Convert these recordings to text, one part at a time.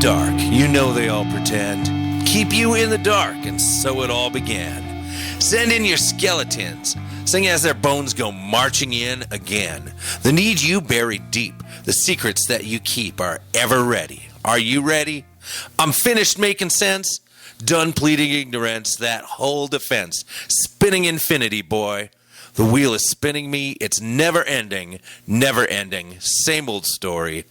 dark. You know they all pretend. Keep you in the dark, and so it all began. Send in your skeletons. Sing as their bones go marching in again. The need you bury deep. The secrets that you keep are ever ready. Are you ready? I'm finished making sense. Done pleading ignorance. That whole defense. Spinning infinity, boy. The wheel is spinning me. It's never ending. Never ending. Same old story.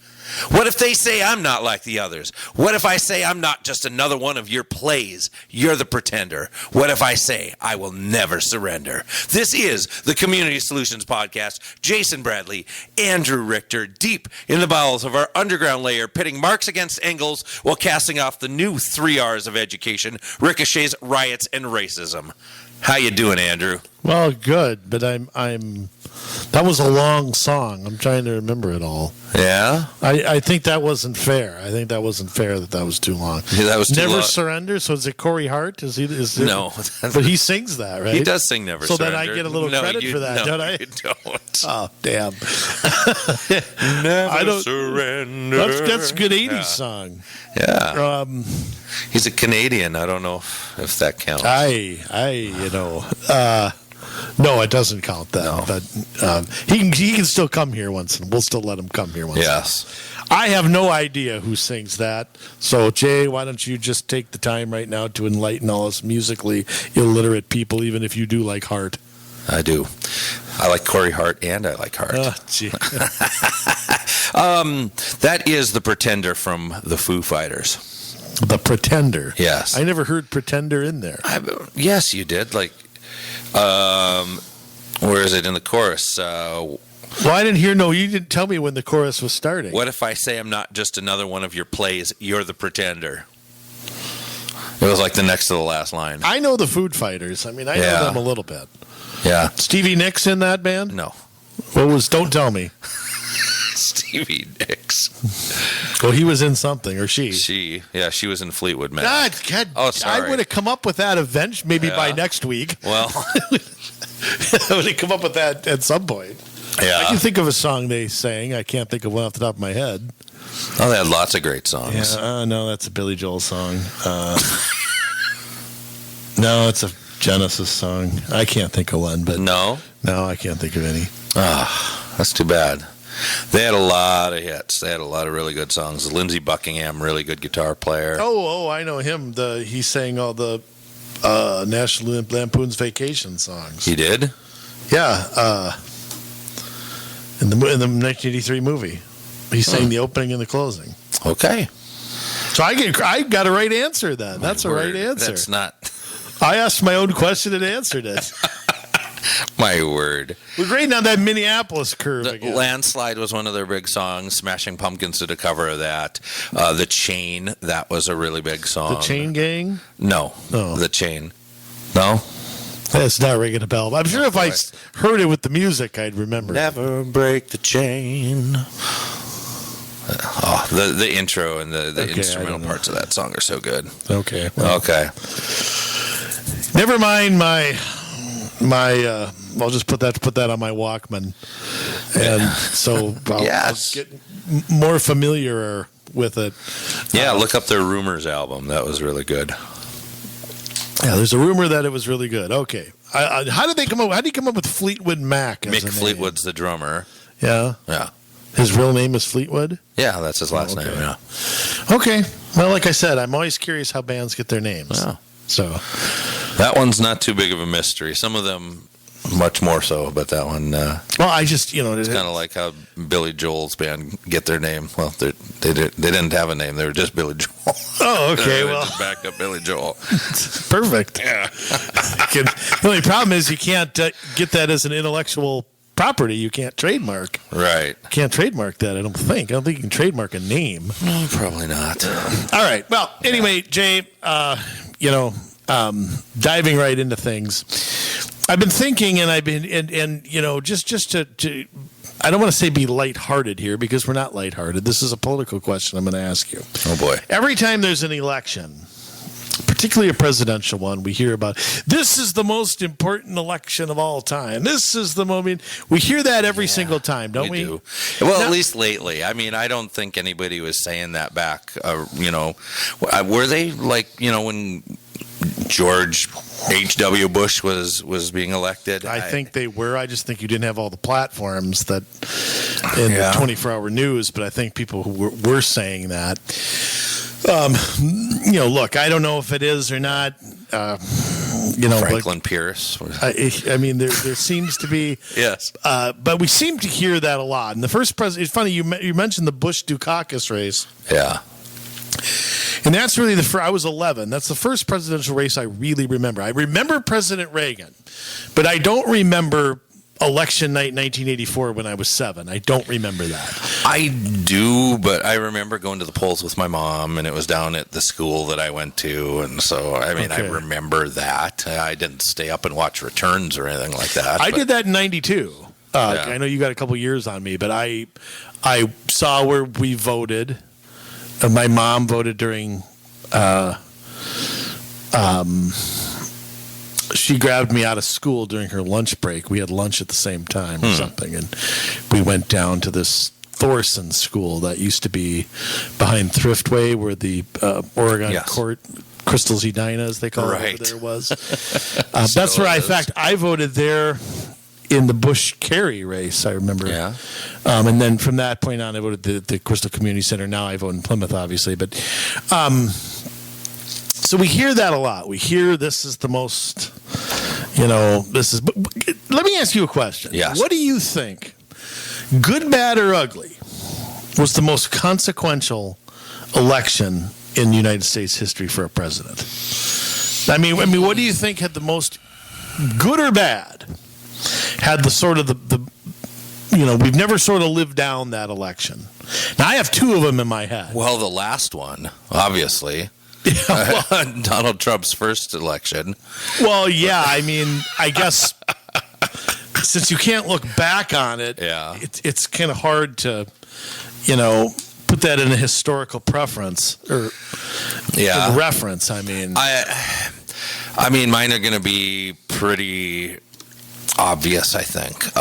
What if they say I'm not like the others? What if I say I'm not just another one of your plays? You're the pretender. What if I say I will never surrender? This is the Community Solutions Podcast. Jason Bradley, Andrew Richter, deep in the bowels of our underground layer, pitting Marx against Engels while casting off the new 3 R's of education, ricochets, riots, and racism. How you doing, Andrew? Well, good, but I'm. That was a long song. I'm trying to remember it all. Yeah? I think that wasn't fair. I think that wasn't fair that was too long. Yeah, that was too Never long. Surrender. So is it Corey Hart? No. But he sings that, right? He does sing Never so Surrender. So then I get a little credit for that, don't I? You don't. Oh, damn. Never surrender. That's a good 80s song. Yeah. He's a Canadian. I don't know if that counts. No, it doesn't count that. No. But he can still come here once, and we'll still let him come here once. Yes. I have no idea who sings that. So, Jay, why don't you just take the time right now to enlighten all us musically illiterate people, even if you do like Hart. I do. I like Corey Hart, and I like Hart. Oh, gee. That is The Pretender from the Foo Fighters. The Pretender. Yes. I never heard Pretender in there. Yes, you did. Like, where is it in the chorus? Well, I didn't hear. No, you didn't tell me when the chorus was starting. What if I say I'm not just another one of your plays? You're the pretender. It was like the next to the last line. I know the Foo Fighters. I mean, I know them a little bit. Yeah. Stevie Nicks in that band? No. What was? Don't tell me. Stevie Nicks. Well, he was in something, or she. She was in Fleetwood Mac. God, oh, sorry. I would have come up with that eventually, maybe by next week. Well, I would have come up with that at some point. Yeah. I can think of a song they sang. I can't think of one off the top of my head. Oh, they had lots of great songs. Yeah, no, that's a Billy Joel song. No, it's a Genesis song. I can't think of one, but no, I can't think of any. That's too bad. They had a lot of hits. They had a lot of really good songs. Lindsey Buckingham, really good guitar player. Oh, I know him. He sang all the National Lampoon's Vacation songs. He did? Yeah. In the 1983 movie, he sang the opening and the closing. Okay. So I got a right answer then. That's a right answer. That's not. I asked my own question and answered it. My word. We're grading on that Minneapolis curve again. Landslide was one of their big songs. Smashing Pumpkins did a cover of that. The Chain, that was a really big song. The Chain Gang? No. Oh. The Chain. No? That's not ringing a bell. I'm sure if I heard it with the music, I'd remember. Never break the chain. Oh, the intro and the instrumental parts of that song are so good. Okay. Well. Okay. Never mind my I'll just put that on my Walkman, and so I'll get more familiar with it. Yeah, look up their Rumors album. That was really good. Yeah, there's a rumor that it was really good. Okay, how did they come up? How did he come up with Fleetwood Mac? Mick Fleetwood's the drummer. Yeah. Yeah. His real name is Fleetwood? Yeah, that's his last name. Yeah. Okay. Well, like I said, I'm always curious how bands get their names. Yeah. So that one's not too big of a mystery. Some of them much more so, but that one. Well, I just it's kind of like how Billy Joel's band get their name. Well, they didn't have a name; they were just Billy Joel. Oh, okay. Well, just back up Billy Joel. Perfect. Yeah. The only problem is you can't get that as an intellectual property. You can't trademark. Right. Can't trademark that. I don't think you can trademark a name. No, probably not. All right. Well, anyway, Jay. Diving right into things. I've been thinking, and just to I don't want to say be lighthearted here because we're not lighthearted. This is a political question I'm going to ask you. Oh boy! Every time there's an election, particularly a presidential one, we hear about this is the most important election of all time. This is the moment. We hear that every single time, don't we? Do. Well, at least lately. I mean, I don't think anybody was saying that back. Were they when George H.W. Bush was being elected? I think they were. I just think you didn't have all the platforms that in the 24-hour news, but I think people who were saying that. Look, I don't know if it is or not. Franklin Pierce. I mean, there seems to be. Yes. But we seem to hear that a lot. And the first president, it's funny, you mentioned the Bush-Dukakis race. Yeah. And that's really I was 11. That's the first presidential race I really remember. I remember President Reagan, but I don't remember election night 1984 when I was 7. I don't remember that. I do, but I remember going to the polls with my mom, and it was down at the school that I went to, and so I remember that. I didn't stay up and watch returns or anything like that. I did that in 92. I know you got a couple years on me, but I saw where we voted. My mom voted during. She grabbed me out of school during her lunch break. We had lunch at the same time or something, and we went down to this Thorson school that used to be behind Thriftway, where the Oregon Court Crystal's Edina, as they call it, over there was. That's where, in fact, I voted there in the Bush-Kerry race, I remember. Yeah. And then from that point on, I voted at the Crystal Community Center. Now I vote in Plymouth, obviously. But so we hear that a lot. We hear this is the most, this is. But let me ask you a question. Yes. What do you think, good, bad, or ugly, was the most consequential election in United States history for a president? I mean, what do you think had the most, good or bad, had the sort of the we've never sort of lived down that election. Now, I have 2 of them in my head. Well, the last one, obviously. Donald Trump's first election. Well, yeah, I mean, I guess since you can't look back on it, it's kind of hard to, put that in a historical preference or reference. I mean, mine are going to be pretty obvious, I think.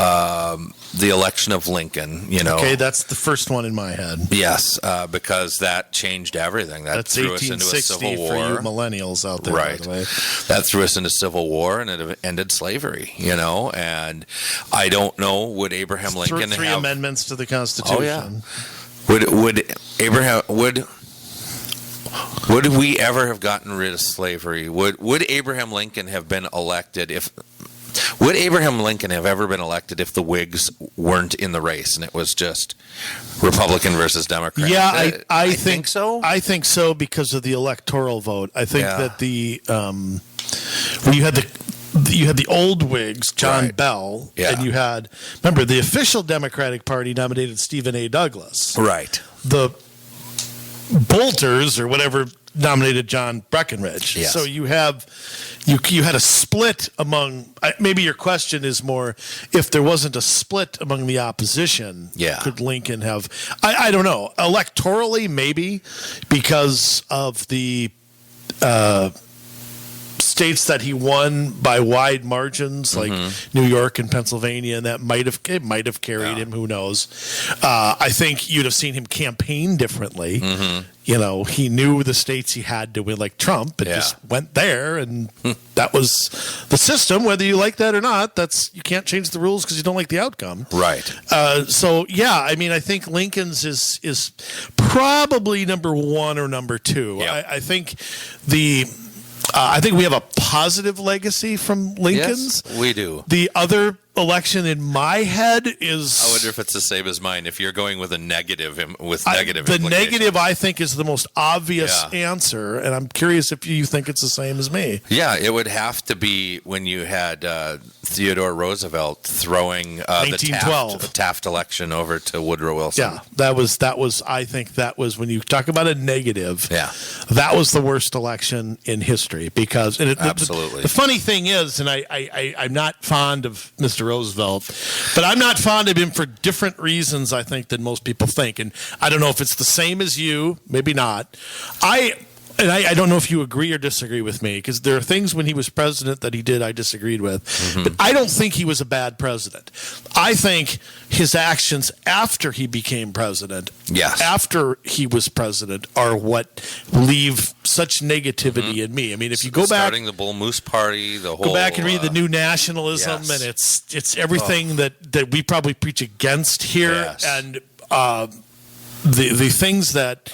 The election of Lincoln, Okay, that's the first one in my head. Yes, because that changed everything. That's threw us into a civil war. For you millennials out there, right? By the way. That threw us into civil war, and it ended slavery. And I don't know, would Abraham Lincoln three have amendments to the Constitution? Oh yeah. Would we ever have gotten rid of slavery? Would Abraham Lincoln have been elected if? Would Abraham Lincoln have ever been elected if the Whigs weren't in the race and it was just Republican versus Democrat? Yeah, I think so. I think so because of the electoral vote. I think that when you had the old Whigs, John Bell, and you had, remember, the official Democratic Party nominated Stephen A. Douglas. Right. The Bolters or whatever nominated John Breckinridge. Yes. So you had a split among. Maybe your question is more if there wasn't a split among the opposition. Yeah. Could Lincoln have? I don't know. Electorally, maybe because of the states that he won by wide margins, like New York and Pennsylvania, and that might have carried him. Who knows? I think you'd have seen him campaign differently. He knew the states he had to win, like Trump, and just went there, and that was the system. Whether you like that or not, you can't change the rules because you don't like the outcome. Right. So yeah, I mean, I think Lincoln's is probably number 1 or number 2. Yep. I think I think we have a positive legacy from Lincoln's. Yes, we do. The other election in my head is. I wonder if it's the same as mine. If you're going with a negative, the negative, I think, is the most obvious answer, and I'm curious if you think it's the same as me. Yeah, it would have to be when you had Theodore Roosevelt throwing the Taft election over to Woodrow Wilson. Yeah, that was. I think that was when you talk about a negative. Yeah, that was the worst election in history because absolutely. The funny thing is, and I'm not fond of Mr. Roosevelt, but I'm not fond of him for different reasons, I think, than most people think. And I don't know if it's the same as you, maybe not. and I don't know if you agree or disagree with me, because there are things when he was president that he did I disagreed with. Mm-hmm. But I don't think he was a bad president. I think his actions after he became president, after he was president, are what leave such negativity in me. I mean, if you go back... Starting the Bull Moose Party, the whole... Go back and read the New Nationalism, and it's everything that we probably preach against here. And the things that...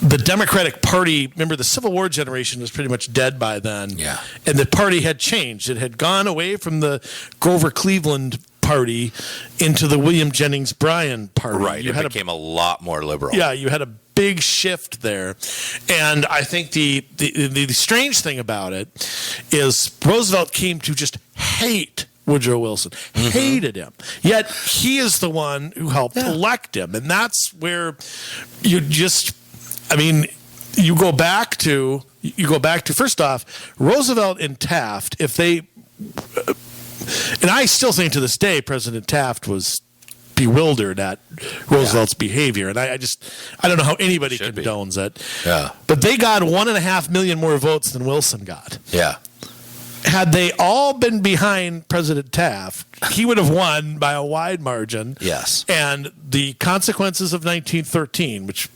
the Democratic Party, remember the Civil War generation was pretty much dead by then. Yeah. And the party had changed. It had gone away from the Grover Cleveland party into the William Jennings Bryan party. Right. It became a lot more liberal. Yeah, you had a big shift there. And I think the strange thing about it is Roosevelt came to just hate Woodrow Wilson, hated him. Yet he is the one who helped elect him. And that's where you just... I mean, you go back to first off, Roosevelt and Taft, if they, and I still think to this day, President Taft was bewildered at Roosevelt's behavior. And I don't know how anybody condones it. Yeah. But they got 1.5 million more votes than Wilson got. Yeah. Had they all been behind President Taft, he would have won by a wide margin. Yes. And the consequences of 1913, which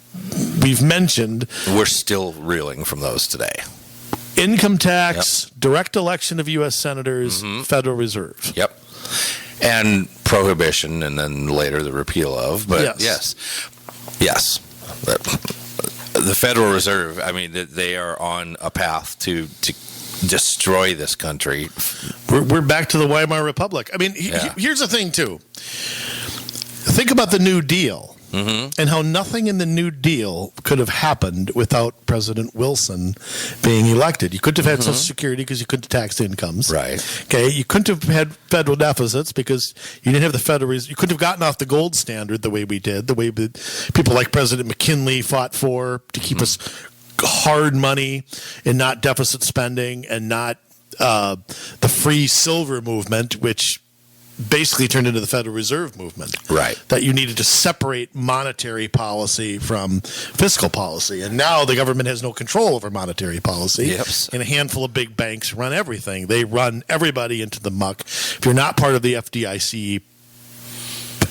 we've mentioned. We're still reeling from those today. Income tax, direct election of U.S. senators, Federal Reserve. Yep. And prohibition, and then later the repeal of. But yes. The Federal Reserve, I mean, they are on a path to destroy this country. We're back to the Weimar Republic. I mean, here's the thing, too. Think about the New Deal. And how nothing in the New Deal could have happened without President Wilson being elected. You couldn't have had Social Security because you couldn't tax incomes. Right. Okay. You couldn't have had federal deficits because you didn't have the Federal Reserve. You couldn't have gotten off the gold standard the way we did, the way people like President McKinley fought for to keep us hard money and not deficit spending, and not the free silver movement, which basically turned into the Federal Reserve movement. Right. That you needed to separate monetary policy from fiscal policy. And now the government has no control over monetary policy. Yes. And a handful of big banks run everything. They run everybody into the muck. If you're not part of the FDIC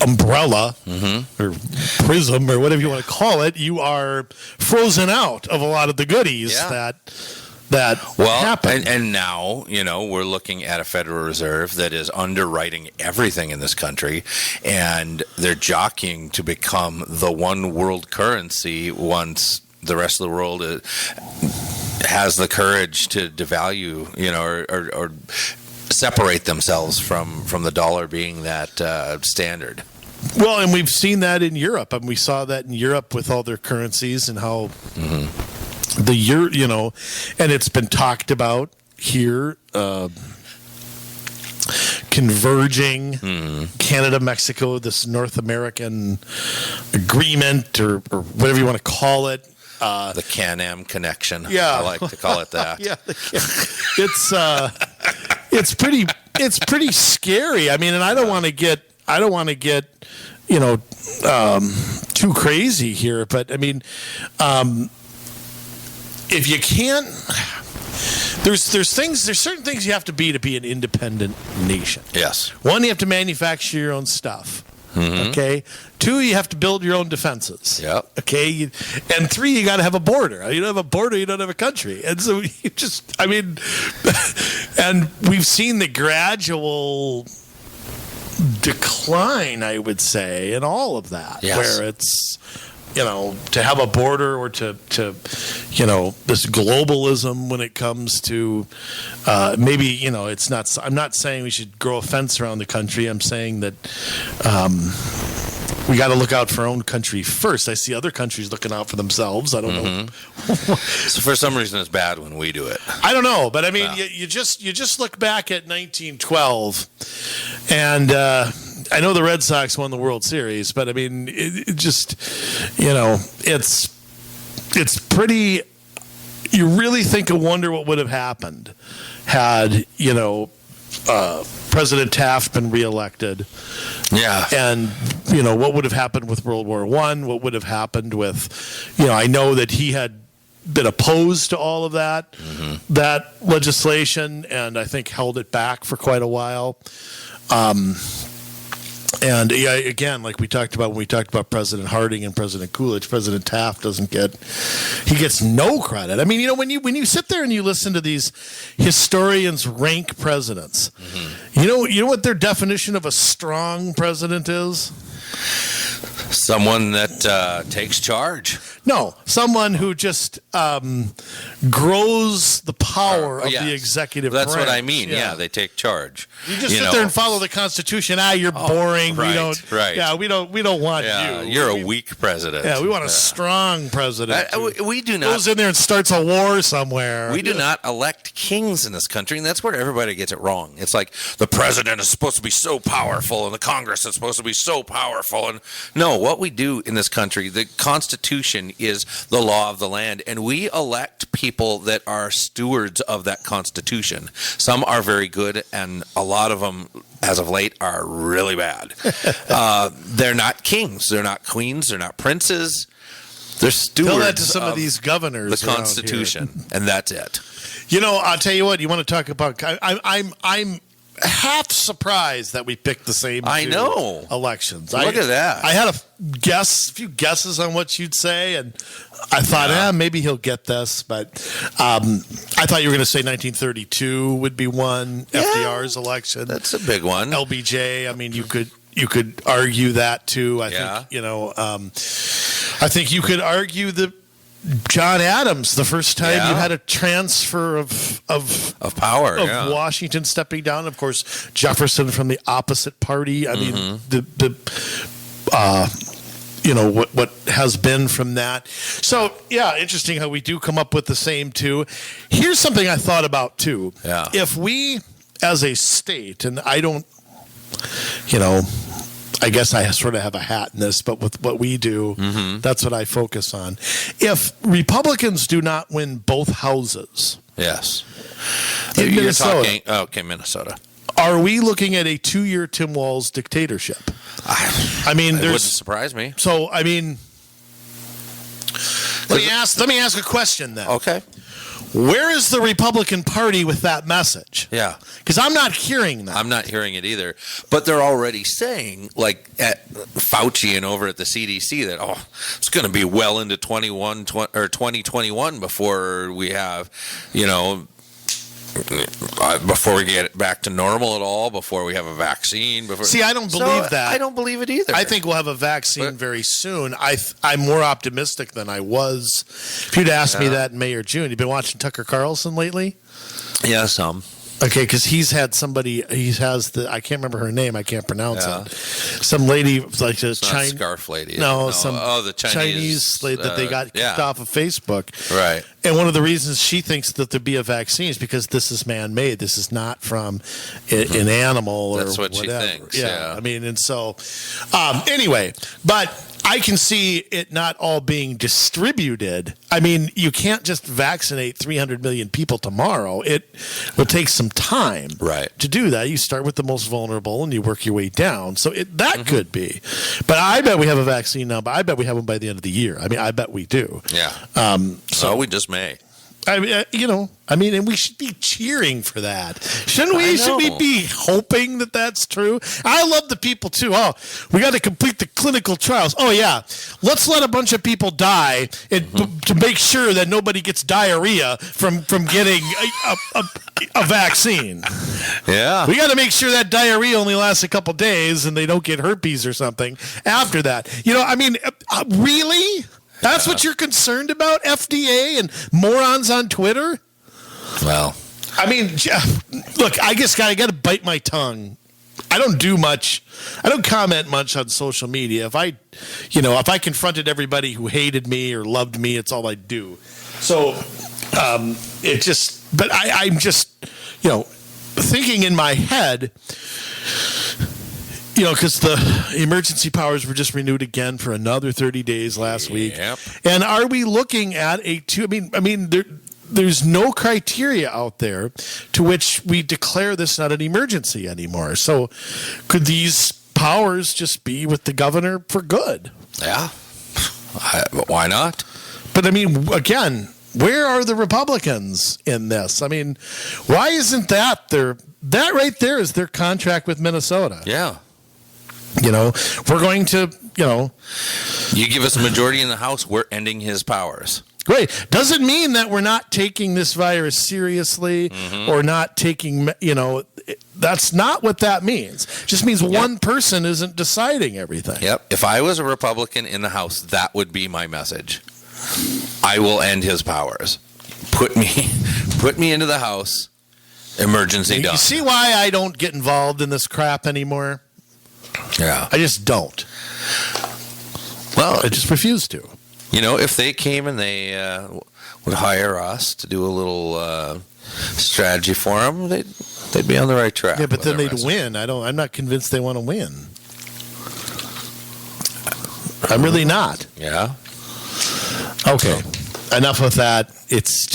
umbrella or prism or whatever you want to call it, you are frozen out of a lot of the goodies that happened. And now, we're looking at a Federal Reserve that is underwriting everything in this country, and they're jockeying to become the one world currency once the rest of the world has the courage to devalue, or separate themselves from the dollar being that standard. Well, and we've seen that in Europe. I mean, we saw that in Europe with all their currencies and how the euro, and it's been talked about here, converging Canada, Mexico, this North American agreement or whatever you want to call it. The Can-Am connection. Yeah. I like to call it that. Yeah. It's pretty scary. I mean, and I don't want to get too crazy here, but I mean, if you can't, there's certain things you have to be an independent nation. Yes. One, you have to manufacture your own stuff. Okay. 2, you have to build your own defenses. Yep. Okay. And 3, you got to have a border. You don't have a border, you don't have a country. And so and we've seen the gradual decline, I would say, in all of that. Yes. Where it's, to have a border or to this globalism when it comes to maybe, it's not, I'm not saying we should grow a fence around the country. I'm saying that we got to look out for our own country first. I see other countries looking out for themselves. I don't know. So for some reason it's bad when we do it. I don't know, but I mean, you just look back at 1912 and, I know the Red Sox won the World Series, but I mean, it just, it's pretty. You really think and wonder what would have happened had President Taft been reelected. Yeah, and what would have happened with World War I? What would have happened with, I know that he had been opposed to all of that legislation, and I think held it back for quite a while. And yeah, again, like we talked about when we talked about President Harding and President Coolidge, President Taft gets no credit. I mean, when you sit there and you listen to these historians rank presidents, you know what their definition of a strong president is? Someone that takes charge. No, someone who just grows the power of the executive branch. That's what I mean. Yeah, they take charge. You just sit there and follow the Constitution. You're boring. Right, we don't. Right. Yeah, we don't want you. You're a weak president. Yeah, we want a strong president. We do not goes in there and starts a war somewhere. We do not elect kings in this country, and that's where everybody gets it wrong. It's like the president is supposed to be so powerful, and the Congress is supposed to be so powerful. And no, what we do in this country, the Constitution is the law of the land, and we elect people that are stewards of that Constitution. Some are very good, and a lot of them, as of late, are really bad. They're not kings, they're not queens, they're not princes. They're stewards. Tell that to some of these governors. The Constitution, and that's it. I'll tell you what. You want to talk about? I'm half surprised that we picked the same two elections. Look at that. I had a few guesses on what you'd say, and I thought, maybe he'll get this, but I thought you were going to say 1932 would be one, FDR's election. That's a big one. LBJ, I mean, you could argue that too. I think you could argue the John Adams, the first time you had a transfer of power, of Washington stepping down. Of course, Jefferson from the opposite party. I mean, what has been from that. So, interesting how we do come up with the same two. Here's something I thought about too. Yeah. If we, as a state, and I don't, I guess I sort of have a hat in this, but with what we do, that's what I focus on. If Republicans do not win both houses, in Minnesota, Minnesota, are we looking at a 2-year Tim Walz dictatorship? I mean, it wouldn't surprise me. So, I mean, let me ask a question then. Okay. Where is the Republican Party with that message? Yeah. Because I'm not hearing that. I'm not hearing it either. But they're already saying, like at Fauci and over at the CDC, that, it's going to be well into 2021 before we have, before we get it back to normal at all, before we have a vaccine. See, I don't believe that. I don't believe it either. I think we'll have a vaccine very soon. I'm more optimistic than I was. If you'd asked me that in May or June, you've been watching Tucker Carlson lately? Yeah, some. Okay, because he has I can't remember her name. I can't pronounce it. Some lady, like a Chinese scarf lady. No, the Chinese lady that they got kicked off of Facebook. Right. And one of the reasons she thinks that there'd be a vaccine is because this is man-made. This is not from an animal or whatever. That's what she thinks. Yeah. I mean, and so anyway, but I can see it not all being distributed. I mean, you can't just vaccinate 300 million people tomorrow. It will take some time to do that. You start with the most vulnerable and you work your way down. So that could be. But I bet we have a vaccine now, but I bet we have one by the end of the year. I mean, I bet we do. Yeah. So we just may. I mean, and we should be cheering for that, shouldn't we? Should we be hoping that that's true? I love the people too. We got to complete the clinical trials. Let's let a bunch of people die to make sure that nobody gets diarrhea from getting a vaccine. Yeah, we got to make sure that diarrhea only lasts a couple days and they don't get herpes or something after that. Really? That's what you're concerned about, FDA and morons on Twitter? Well, I mean, look, I guess I got to bite my tongue. I don't do much. I don't comment much on social media. If I confronted everybody who hated me or loved me, it's all I do. So I'm just, thinking in my head, because the emergency powers were just renewed again for another 30 days last week. And are we looking at there's no criteria out there to which we declare this not an emergency anymore. So could these powers just be with the governor for good? Yeah. Why not? But I mean, again, where are the Republicans in this? I mean, why isn't that that right there is their contract with Minnesota? Yeah. We're going to, You give us a majority in the House, we're ending his powers. Great. Doesn't mean that we're not taking this virus seriously or not taking, that's not what that means. It just means one person isn't deciding everything. Yep. If I was a Republican in the House, that would be my message. I will end his powers. Put me into the House. Emergency done. You see why I don't get involved in this crap anymore? Yeah. I just don't. Well, I just refuse to. If they came and they would hire us to do a little strategy for them, they'd be on the right track. Yeah, but then they'd win. I'm not convinced they want to win. I'm really not. Yeah. Okay. Enough of that. It's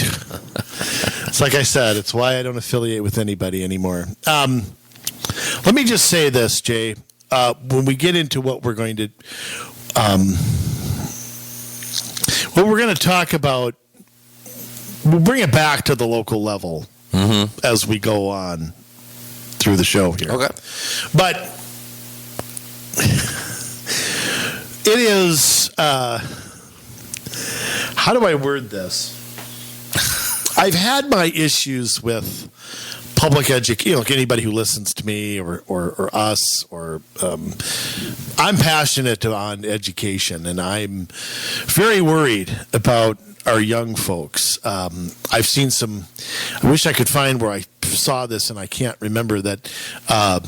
like I said, it's why I don't affiliate with anybody anymore. Let me just say this, Jay. When we get into what we're going to talk about, we'll bring it back to the local level as we go on through the show here. Okay. But it is, how do I word this? I've had my issues with public education, like anybody who listens to me or us, or I'm passionate on education, and I'm very worried about our young folks. I've seen some, I wish I could find where I saw this, and I can't remember that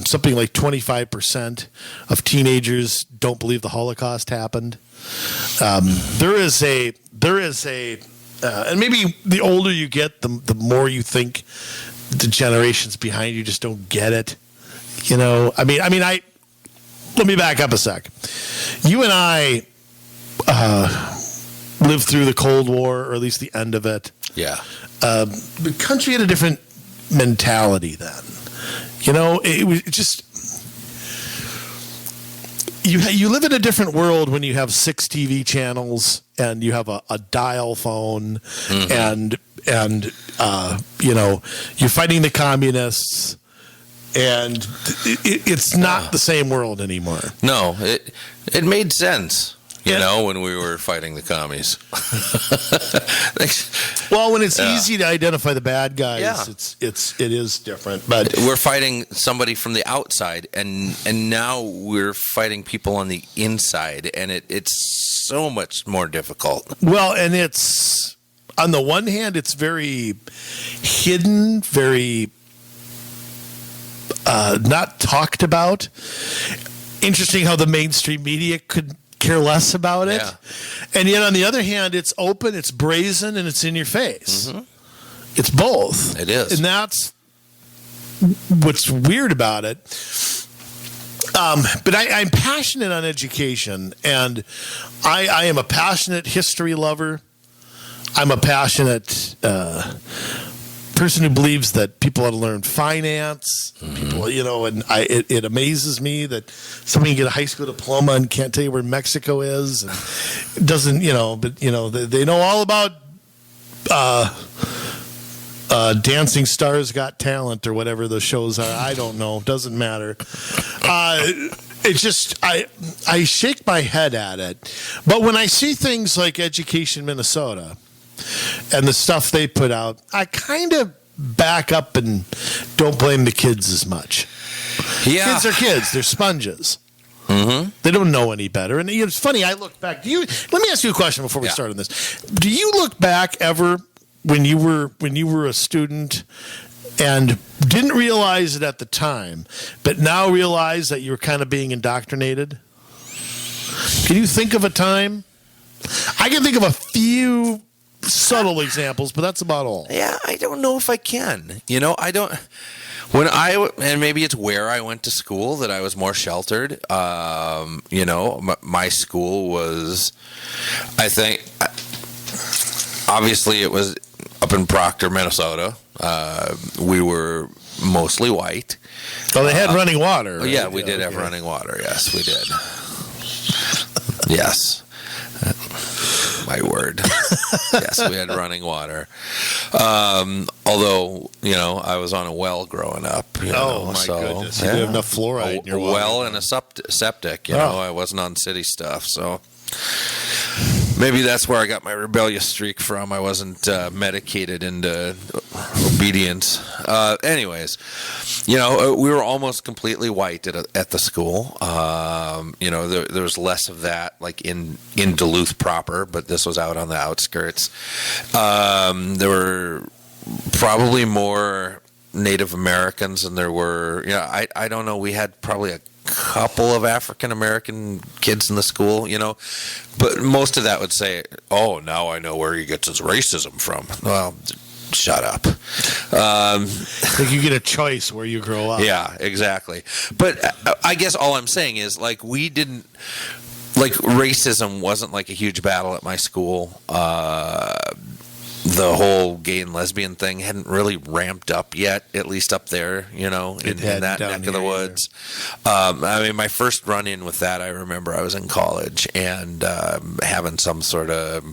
something like 25% of teenagers don't believe the Holocaust happened. There is a, and maybe the older you get, the more you think the generations behind you just don't get it. Let me back up a sec. You and I lived through the Cold War, or at least the end of it. Yeah. The country had a different mentality then. It was just, you live in a different world when you have 6 TV channels and you have a dial phone and you're fighting the communists, and it's not the same world anymore. No, it made sense, when we were fighting the commies. Well, when it's easy to identify the bad guys, it is different. But we're fighting somebody from the outside, and now we're fighting people on the inside, and it's so much more difficult. Well, and it's, on the one hand, it's very hidden, very not talked about. Interesting how the mainstream media could care less about it. Yeah. And yet, on the other hand, it's open, it's brazen, and it's in your face. It's both. It is. And that's what's weird about it. But I'm passionate on education, and I am a passionate history lover. I'm a passionate person who believes that people ought to learn finance. People, and it amazes me that somebody can get a high school diploma and can't tell you where Mexico is, and doesn't, but they know all about Dancing Stars Got Talent or whatever those shows are. I don't know. Doesn't matter. It's just, I shake my head at it. But when I see things like Education Minnesota and the stuff they put out, I kind of back up and don't blame the kids as much. Yeah. Kids are kids. They're sponges. They don't know any better. And it's funny, I look back. Let me ask you a question before we start on this. Do you look back ever when you were a student and didn't realize it at the time, but now realize that you were kind of being indoctrinated? Can you think of a time? I can think of a few subtle examples, but that's about all. Yeah, I don't know if I can. I don't. And maybe it's where I went to school that I was more sheltered. My school was, I think, obviously it was up in Proctor, Minnesota. We were mostly white. Well, they had running water. Right? Yeah, we did have running water. Yes, we did. Yes. my word. Yes, we had running water. Although, I was on a well growing up. My goodness. You didn't have enough fluoride in your water. A well and a septic, I wasn't on city stuff, so... Maybe that's where I got my rebellious streak from. I wasn't medicated into obedience. Anyways, we were almost completely white at the school. There was less of that, like in Duluth proper, but this was out on the outskirts. There were probably more Native Americans than there were. I don't know. We had probably a couple of African American kids in the school, but most of that would say, "Oh, now I know where he gets his racism from." Well, shut up. Like you get a choice where you grow up. Yeah, exactly. But I guess all I'm saying is, we didn't, racism wasn't like a huge battle at my school. The whole gay and lesbian thing hadn't really ramped up yet, at least up there, in that neck of the woods. My first run-in with that, I remember I was in college and having some sort of,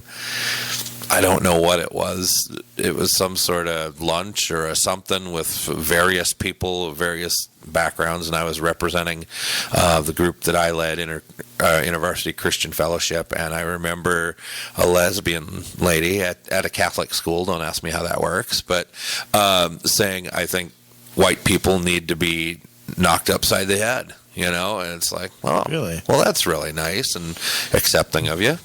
I don't know what it was. It was some sort of lunch or something with various people of various backgrounds, and I was representing the group that I led, InterVarsity Christian Fellowship, and I remember a lesbian lady at a Catholic school, don't ask me how that works, but saying, I think white people need to be knocked upside the head. And it's like, oh, really? Well, that's really nice and accepting of you.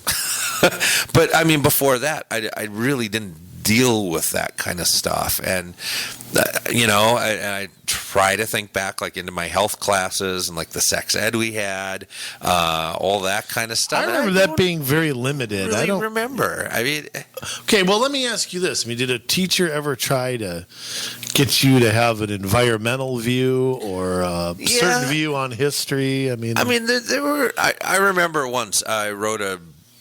But before that, I really didn't deal with that kind of stuff. And, I try to think back into my health classes and the sex ed we had, all that kind of stuff. I remember that being very limited. I don't remember. Okay, well, let me ask you this. Did a teacher ever try to get you to have an environmental view or a certain view on history? There were. I remember once I wrote a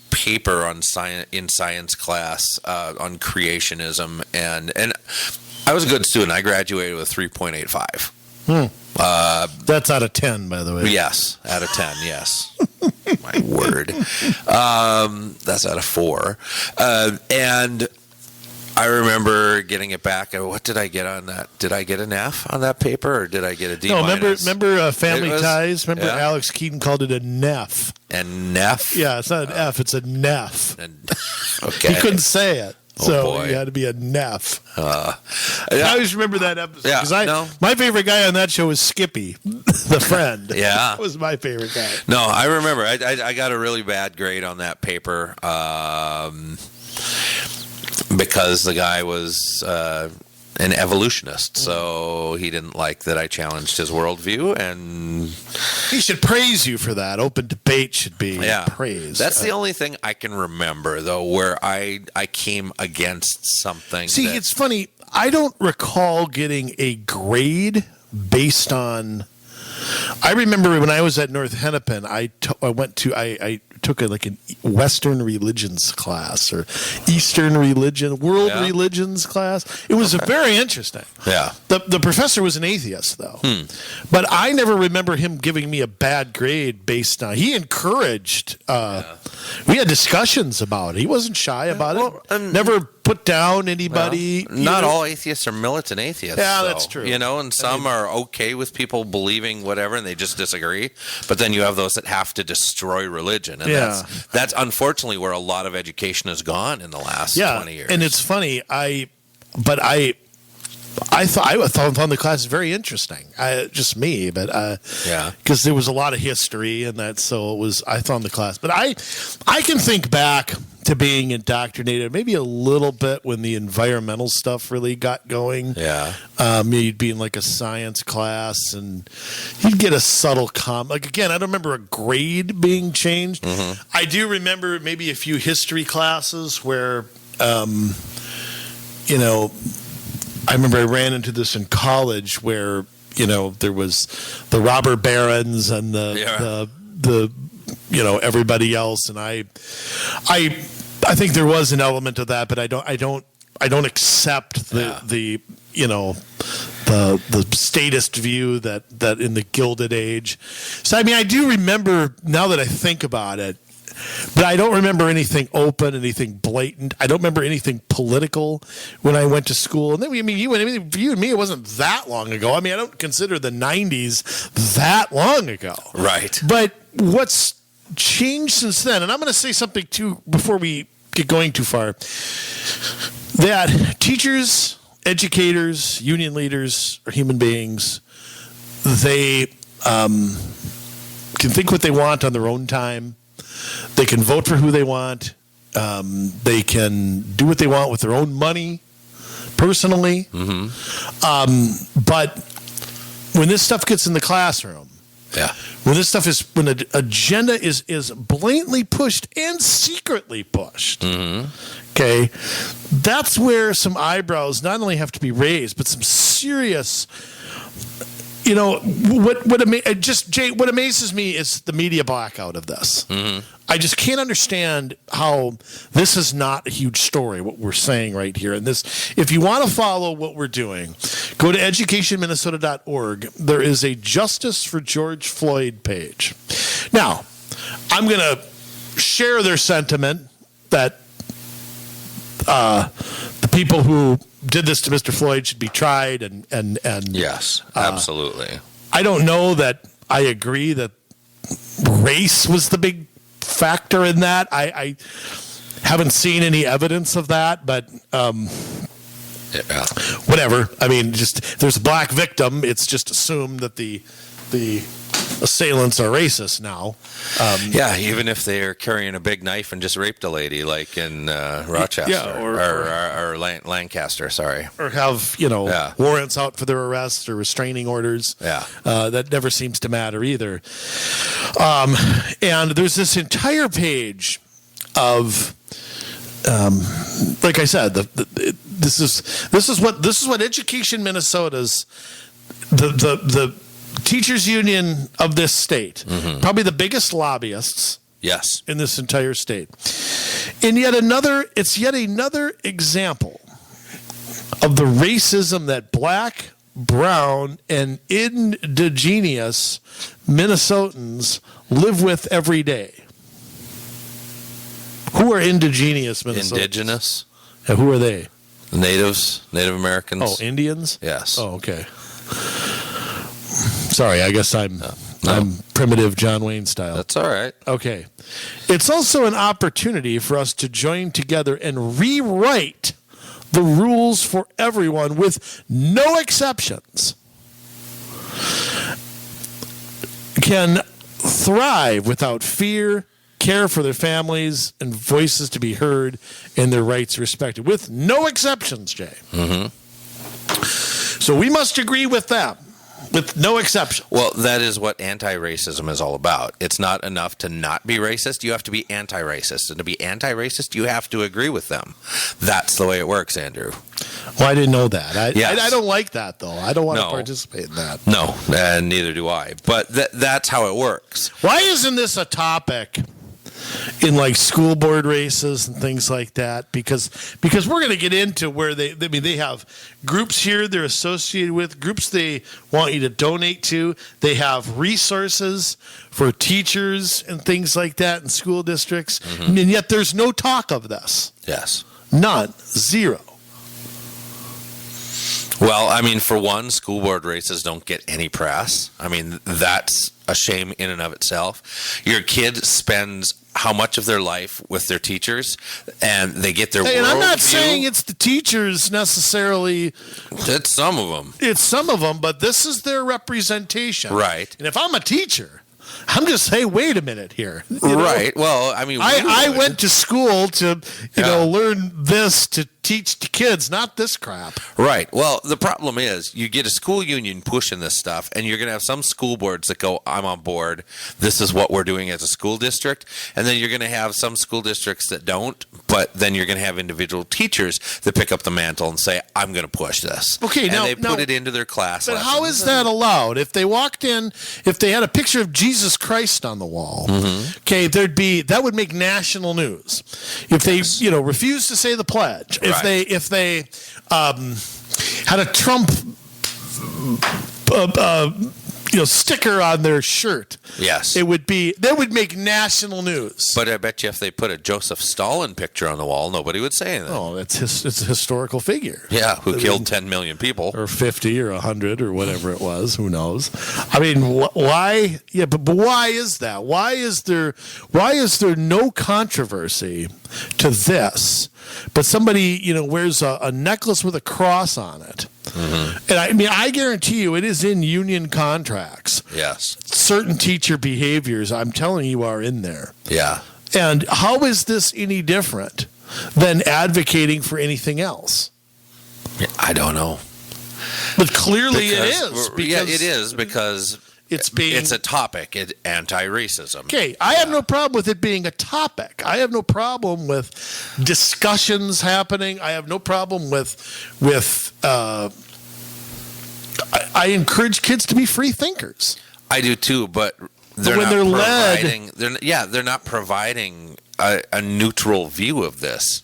paper on science class on creationism, and I was a good student. I graduated with 3.85. That's out of 10, by the way. Yes, out of 10. Yes. My word. That's out of 4. And I remember getting it back. What did I get on that? Did I get an F on that paper, or did I get a D? No, remember Family Ties? Remember Alex Keaton called it a neff. And neff? Yeah, it's not an F, it's a neff. Okay. He couldn't say it. So boy. you had to be a neff. I I always remember that episode. My favorite guy on that show was Skippy, the friend. Yeah. That was my favorite guy. No, I remember. I got a really bad grade on that paper because the guy was an evolutionist, so he didn't like that I challenged his worldview, and he should praise you for that. Open debate should be praised. That's the only thing I can remember, though, where I came against something. See, it's funny. I don't recall getting a grade based on. I remember when I was at North Hennepin, I took a Western religions class or Eastern world religions class. It was very interesting. Yeah. The professor was an atheist, though. But I never remember him giving me a bad grade based on. He encouraged. We had discussions about it. He wasn't shy about it. Never put down anybody. Not all atheists are militant atheists. Yeah, that's true. And some are okay with people believing whatever, and they just disagree. But then you have those that have to destroy religion, and that's unfortunately where a lot of education has gone in the last 20 years. And it's funny. I found the class very interesting. Just me, but because there was a lot of history and that, so it was. I found the class, but I can think back to being indoctrinated maybe a little bit when the environmental stuff really got going. Yeah, you'd be in a science class and you'd get a subtle again, I don't remember a grade being changed. Mm-hmm. I do remember maybe a few history classes where, I remember I ran into this in college where, there was the robber barons and the everybody else. And I think there was an element of that, but I don't accept the statist view that in the Gilded Age. So, I do remember, now that I think about it, but I don't remember anything open, anything blatant. I don't remember anything political when I went to school. And then, you and me, it wasn't that long ago. I mean, I don't consider the 90s that long ago. Right. But what's changed since then, and I'm going to say something too before we get going too far, that teachers, educators, union leaders are human beings. They can think what they want on their own time. They can vote for who they want. They can do what they want with their own money, personally. But when this stuff gets in the classroom, when the agenda is blatantly pushed and secretly pushed, okay, that's where some eyebrows not only have to be raised, but some serious. What amazes me is the media blackout of this. I just can't understand how this is not a huge story, what we're saying right here. And this, if you want to follow what we're doing, go to educationminnesota.org. There is a Justice for George Floyd page. Now, I'm going to share their sentiment that the people who did this to Mr. Floyd should be tried and yes, absolutely. I don't know that I agree that race was the big factor in that. I haven't seen any evidence of that, but whatever. I mean, just there's a black victim. It's just assumed that the assailants are racist now. Even if they're carrying a big knife and just raped a lady, like in Rochester or Lancaster, sorry, or have warrants out for their arrests or restraining orders. That never seems to matter either. And there's this entire page of, like I said, this is what Education Minnesota's the teachers union of this state, probably the biggest lobbyists in this entire state. And it's yet another example of the racism that black, brown, and indigenous Minnesotans live with every day. Who are indigenous Minnesotans? Indigenous. Yeah, who are they? Native Americans. Oh, Indians? Yes. Oh, okay. Sorry, I guess I'm primitive John Wayne style. That's all right. Okay. It's also an opportunity for us to join together and rewrite the rules for everyone with no exceptions. Can thrive without fear, care for their families, and voices to be heard and their rights respected. With no exceptions, Jay. So we must agree with them. With no exception. Well, that is what anti-racism is all about. It's not enough to not be racist. You have to be anti-racist. And to be anti-racist, you have to agree with them. That's the way it works, Andrew. Well, I didn't know that. I don't like that, though. I don't want to participate in that. No, and neither do I. But that's how it works. Why isn't this a topic in like school board races and things like that? Because we're going to get into where they have groups here they're associated with, groups they want you to donate to. They have resources for teachers and things like that in school districts. And yet there's no talk of this. Yes. None. Zero. Well, I mean, for one, school board races don't get any press. I mean, that's a shame in and of itself. Your kid spends how much of their life with their teachers, and they get their and I'm not saying it's the teachers necessarily. It's some of them. It's some of them, but this is their representation. Right. And if I'm a teacher, I'm just, hey, wait a minute here. Right. Well, I mean, I went to school to, learn this to teach the kids, not this crap. Right. Well, the problem is you get a school union pushing this stuff, and you're going to have some school boards that go, I'm on board. This is what we're doing as a school district. And then you're going to have some school districts that don't, but then you're going to have individual teachers that pick up the mantle and say, I'm going to push this. Okay, and they put it into their class But lessons. how is that allowed? If they walked in, if they had a picture of Jesus Christ on the wall, okay, that would make national news. If they, refused to say the pledge, if they had a Trump sticker on their shirt. Yes. That would make national news. But I bet you if they put a Joseph Stalin picture on the wall, nobody would say anything. Oh, it's a historical figure. Yeah, who killed 10 million people. Or 50 or 100 or whatever it was. Who knows? I mean, why? Yeah, but why is that? Why is there no controversy to this? But somebody, wears a necklace with a cross on it. Mm-hmm. And I guarantee you it is in union contracts. Yes. Certain teacher behaviors, I'm telling you, are in there. Yeah. And how is this any different than advocating for anything else? I don't know. But clearly it is. It is because it's a topic, anti-racism. Okay, I have no problem with it being a topic. I have no problem with discussions happening. I have no problem with I encourage kids to be free thinkers. I do too, but they're not providing a neutral view of this.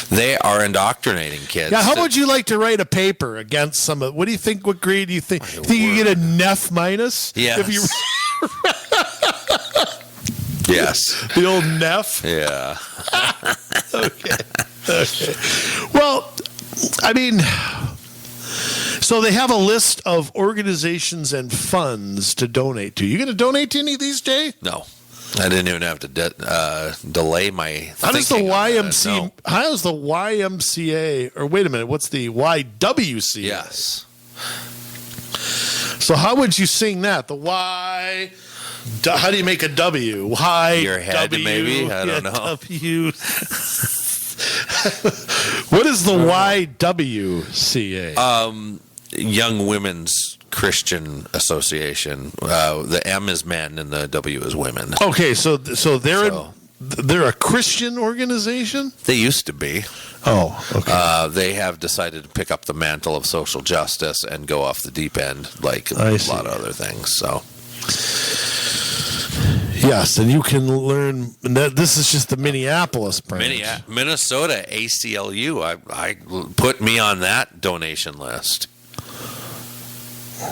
They are indoctrinating kids. Yeah, how would you like to write a paper against some of? What do you think? What grade do you think? Think you get a Neff minus? Yes. If you yes. The old Neff. Yeah. Okay. Well, I mean, so they have a list of organizations and funds to donate to. You going to donate to any of these, Jay? No. I didn't even have to delay my How does the YMCA? No. How does the YMCA? Or wait a minute, what's the YWCA? Yes. So how would you sing that? The Y. How do you make a W? Y. Your head, W, maybe. I don't know. W. What is the YWCA? Young Women's Christian Association. The M is men and the W is women. Okay, so they're a Christian organization? They used to be. Oh, okay. They have decided to pick up the mantle of social justice and go off the deep end like a lot of other things. So, yes, and you can learn. This is just the Minneapolis branch. Minnesota ACLU. I put me on that donation list.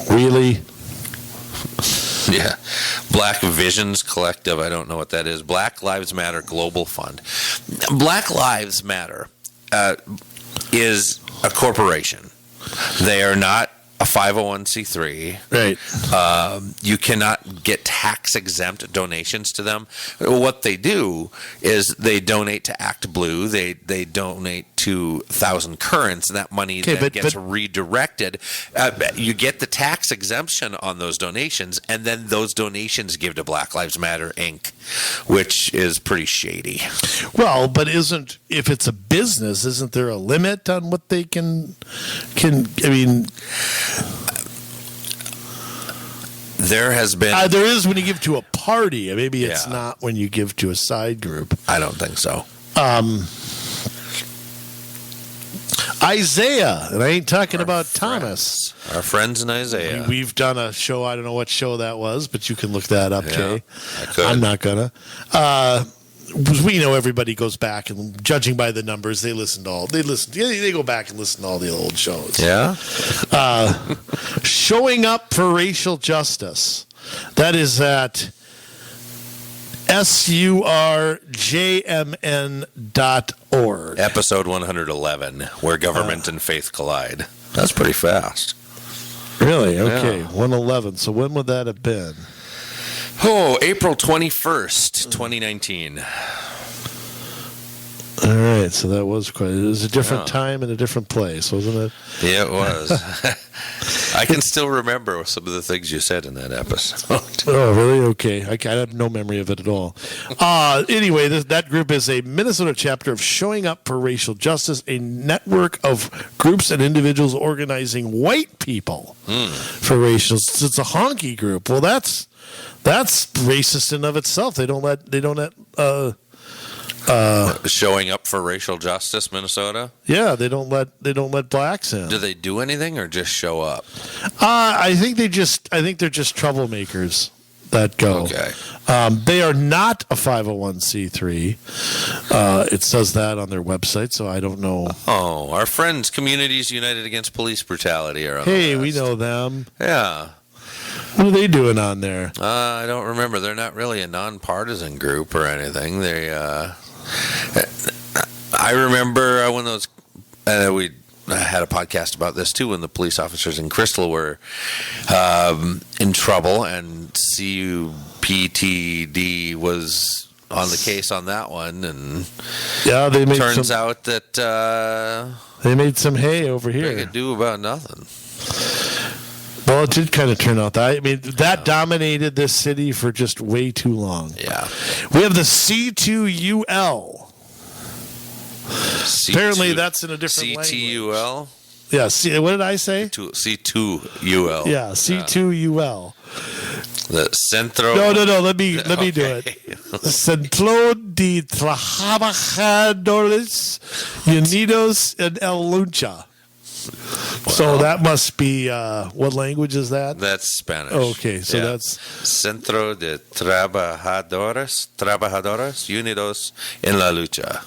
Really? Yeah. Black Visions Collective. I don't know what that is. Black Lives Matter Global Fund. Black Lives Matter is a corporation. They are not a 501c3. Right. You cannot get tax exempt donations to them. What they do is they donate to Act Blue. They donate to 1,000 Currents, and that money gets redirected. You get the tax exemption on those donations, and then those donations give to Black Lives Matter Inc., which is pretty shady. Well, but if it's a business, isn't there a limit on what they can I mean, there has been... there is when you give to a party. Maybe it's not when you give to a side group. I don't think so. Isaiah, and I ain't talking about Thomas. Our friends in Isaiah. We've done a show. I don't know what show that was, but you can look that up, Jay. I could. I'm not gonna. We know everybody goes back and, judging by the numbers, they go back and listen to all the old shows. Yeah. Showing up for racial justice. That is at surjmn.org. Episode 111, Where Government and Faith Collide. That's pretty fast. Really? Okay. Yeah. 111. So when would that have been? Oh, April 21st, 2019. All right, so that was quite... It was a different time and a different place, wasn't it? Yeah, it was. I can still remember some of the things you said in that episode. Oh, really? Okay. I have no memory of it at all. Anyway, that group is a Minnesota chapter of Showing Up for Racial Justice, a network of groups and individuals organizing white people for racial... It's a honky group. Well, that's racist in of itself. They don't let Showing Up for Racial Justice, Minnesota. Yeah, they don't let blacks in. Do they do anything or just show up? I think they're just troublemakers that go. Okay. They are not a 501c3. It says that on their website, so I don't know. Oh, our friends, Communities United Against Police Brutality, are on the Hey, list. we know them. Yeah. What are they doing on there? I don't remember. They're not really a nonpartisan group or anything. They, I remember when those, we had a podcast about this too, when the police officers in Crystal were in trouble, and CUPTD was on the case on that one, and they made turns out that they made some hay over here. They could do about nothing. Well, it did kind of turn out that. I mean, that dominated this city for just way too long. Yeah. We have the C2UL. Apparently, that's in a different language. CTUL? Yeah, what did I say? C2UL. Yeah, C2UL. The Centro. No. Let me do it. Centro de Trabajadores Unidos en el Lucha. Well, so that must be what language is that? That's Spanish. Okay, so that's Centro de Trabajadores Unidos en la Lucha.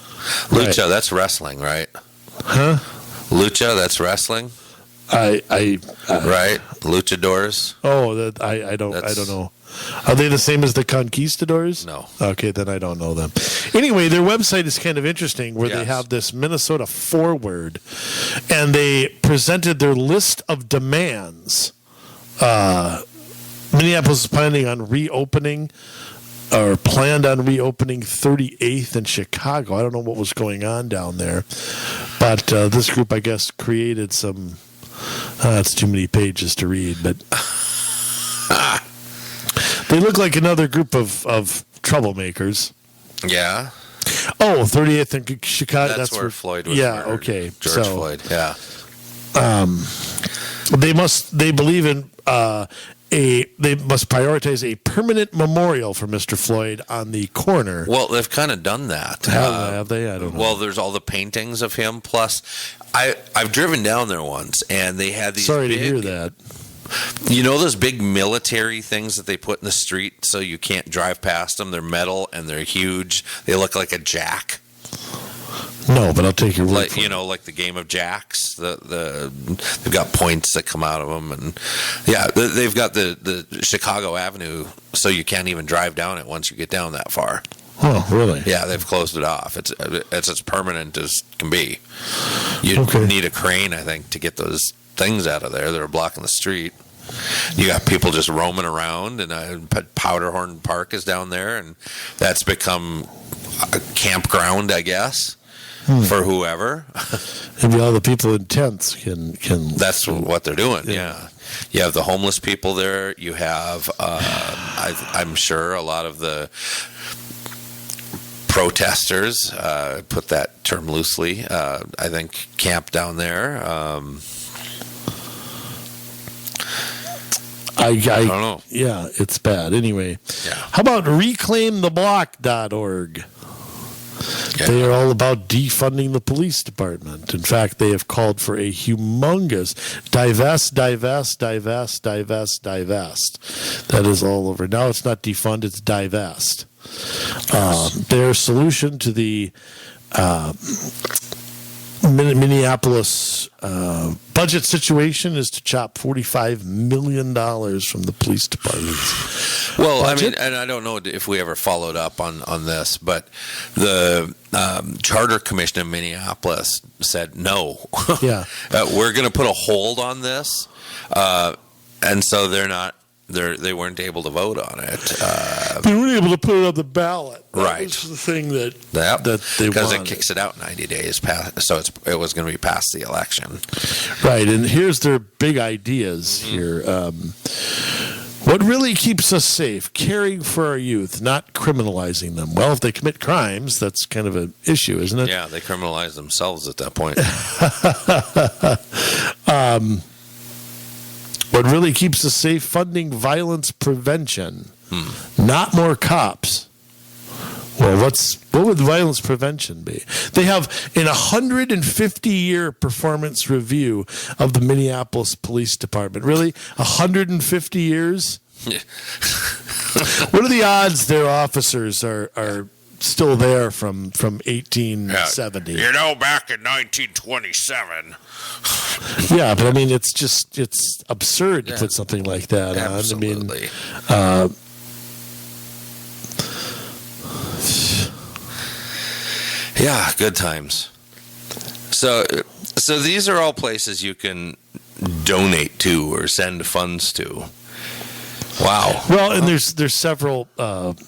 Lucha, right. That's wrestling, right? Huh? Lucha, that's wrestling. Right, luchadors. Oh, I don't know. Are they the same as the conquistadors? No. Okay, then I don't know them. Anyway, their website is kind of interesting, where they have this Minnesota forward, and they presented their list of demands. Minneapolis is planning on reopening, or planned on reopening 38th in Chicago. I don't know what was going on down there, but this group, I guess, created some. It's too many pages to read, but they look like another group of troublemakers. Yeah. Oh, 38th in Chicago. That's where Floyd was murdered. Okay. George Floyd, yeah. They believe in they must prioritize a permanent memorial for Mr. Floyd on the corner. Well, they've kind of done that. Have they? I don't know. Well, there's all the paintings of him. Plus, I've driven down there once, and they had these. Sorry to hear that. You know those big military things that they put in the street so you can't drive past them? They're metal and they're huge. They look like a jack. No, but I'll take your word like for it. like the game of jacks. They've got points that come out of them, and they've got the Chicago Avenue, so you can't even drive down it once you get down that far. Oh, really? Yeah, they've closed it off. It's as permanent as can be. You need a crane, I think, to get those things out of there that are blocking the street. You got people just roaming around, and Powderhorn Park is down there, and that's become a campground, I guess. For whoever. Maybe all the people in tents can. That's what they're doing. Yeah. You have the homeless people there. You have, I'm sure, a lot of the protesters. Put that term loosely. I think camp down there. I don't know. Yeah, it's bad. Anyway, how about reclaimtheblock.org? Yeah. They are all about defunding the police department. In fact, they have called for a humongous divest. That is all over. Now it's not defund, it's divest. Their solution to the Minneapolis budget situation is to chop $45 million from the police department. Well, budget? I mean, and I don't know if we ever followed up on this, but the Charter Commission of Minneapolis said no. Yeah, we're going to put a hold on this, and so they weren't able to vote on it. They weren't able to put it on the ballot. Right. That was the thing that they because wanted. it kicks it out 90 days past, so it was going to be past the election. Right, and here's their big ideas here. What really keeps us safe? Caring for our youth, not criminalizing them. Well, if they commit crimes, that's kind of an issue, isn't it? Yeah, they criminalize themselves at that point. What really keeps us safe? Funding violence prevention, not more cops. Well, what would violence prevention be? They have an 150-year performance review of the Minneapolis Police Department. Really? 150 years? What are the odds their officers are still there from 1870. You know, back in 1927. Yeah, but I mean, it's absurd to put something like that Absolutely. on. I mean, yeah, good times. So these are all places you can donate to or send funds to. Wow. Well, and there's several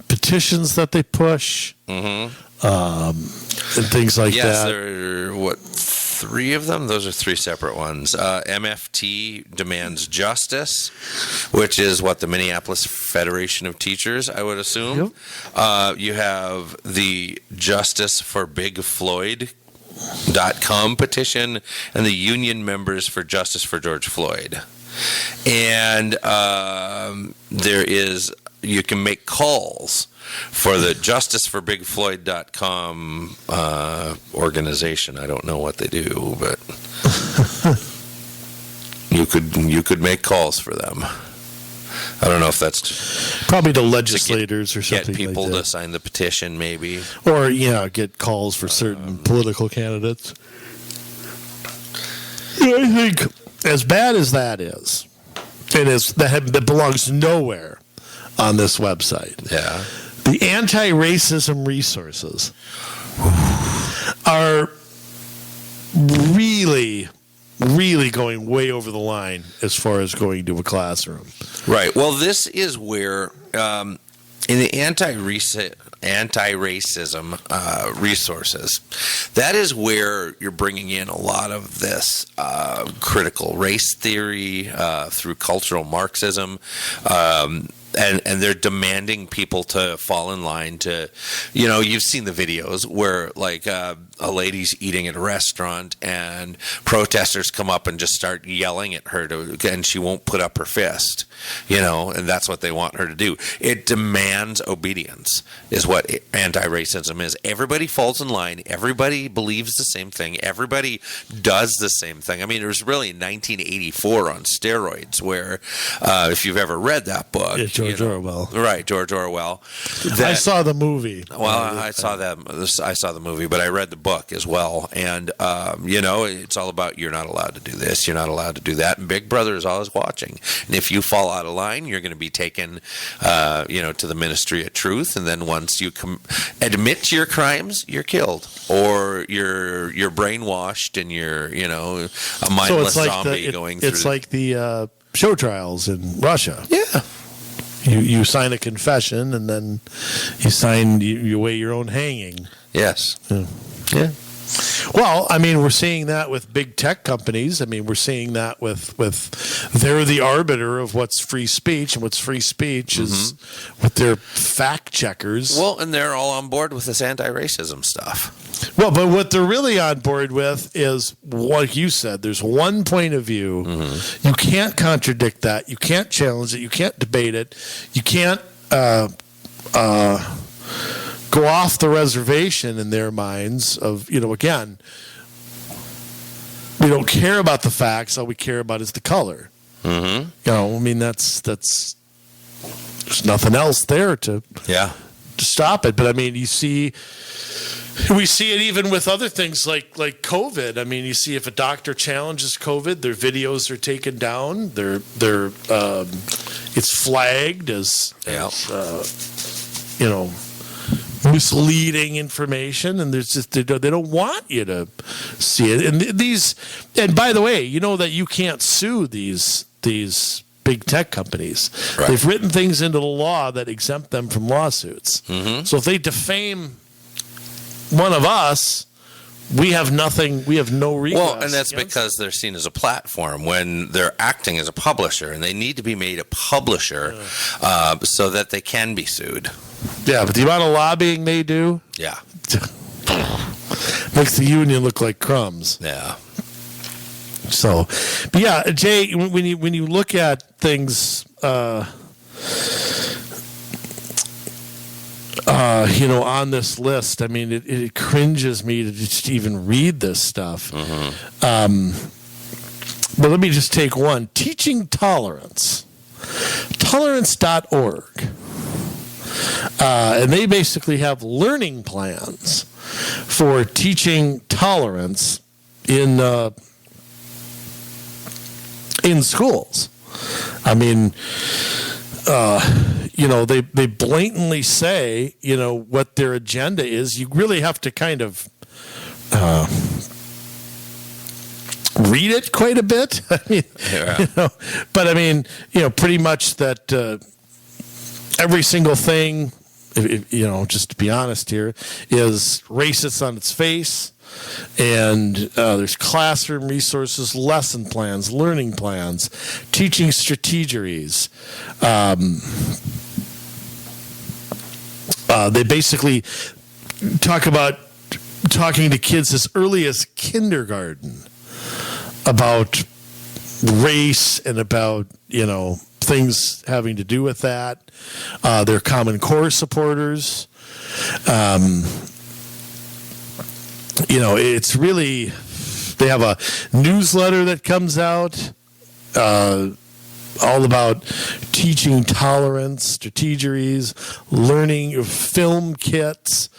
petitions that they push, and things like that. Yes, there are, 3 of them? Those are 3 separate ones. MFT demands justice, which is what the Minneapolis Federation of Teachers, I would assume. Yep. You have the Justice for Big Floyd.com petition and the Union Members for Justice for George Floyd. And you can make calls for the justiceforbigfloyd.com organization. I don't know what they do, but you could make calls for them. I don't know if that's probably to legislators or something. Get people like that. to sign the petition, maybe, or get calls for certain political candidates. I think, as bad as that is, that belongs nowhere on this website. Yeah. The anti-racism resources are really, really going way over the line as far as going to a classroom. Right. Well, this is where in the anti-racism resources, that is where you're bringing in a lot of this critical race theory through cultural Marxism. And they're demanding people to fall in line to, you've seen the videos where like a lady's eating at a restaurant and protesters come up and just start yelling at her and she won't put up her fist, and that's what they want her to do. It demands obedience is what anti-racism is. Everybody falls in line. Everybody believes the same thing. Everybody does the same thing. I mean, it was really 1984 on steroids where if you've ever read that book. George Orwell. Right, George Orwell. I saw the movie. Well, I saw the movie, but I read the book as well. And, it's all about you're not allowed to do this, you're not allowed to do that. And Big Brother is always watching. And if you fall out of line, you're going to be taken, to the Ministry of Truth. And then once you admit to your crimes, you're killed. Or you're brainwashed and you're, a mindless zombie going through. It's like the show trials in Russia. Yeah. You sign a confession, and then you weigh your own hanging. Yes. Yeah. Well, I mean, we're seeing that with big tech companies. I mean, we're seeing that with they're the arbiter of what's free speech, and what's free speech is with their fact checkers. Well, and they're all on board with this anti-racism stuff. Well, but what they're really on board with is, like you said, there's one point of view. You can't contradict that. You can't challenge it. You can't debate it. You can't go off the reservation in their minds of, again, we don't care about the facts. All we care about is the color. I mean, that's there's nothing else there to stop it. But I mean, we see it even with other things like COVID. I mean, you see if a doctor challenges COVID, their videos are taken down. It's flagged as misleading information, and there's just they don't want you to see it. And by the way, you know that you can't sue these big tech companies. Right. They've written things into the law that exempt them from lawsuits. So if they defame one of us, we have nothing. We have no recourse. Well, and that's because they're seen as a platform when they're acting as a publisher, and they need to be made a publisher so that they can be sued. Yeah, but the amount of lobbying they do, makes the union look like crumbs. Yeah. So, but yeah, Jay, when you look at things, on this list, I mean, it cringes me to just even read this stuff. But let me just take one. Teaching Tolerance. Tolerance.org. And they basically have learning plans for teaching tolerance in schools. I mean, they blatantly say, what their agenda is. You really have to kind of read it quite a bit. I mean, but I mean, pretty much that every single thing, just to be honest here, is racist on its face. And there's classroom resources, lesson plans, learning plans, teaching strategies. They basically talk about talking to kids as early as kindergarten about race and about, things having to do with that. They're Common Core supporters. It's really, they have a newsletter that comes out all about teaching tolerance, strategies, learning, film kits,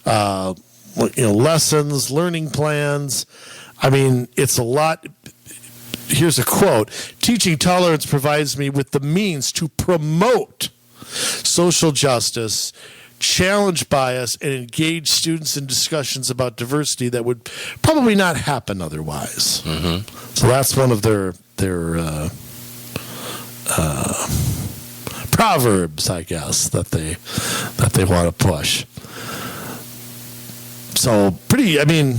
lessons, learning plans. I mean, it's a lot. Here's a quote: "Teaching tolerance provides me with the means to promote social justice, challenge bias, and engage students in discussions about diversity that would probably not happen otherwise." Mm-hmm. So that's one of their proverbs, I guess, that they want to push. So pretty. I mean,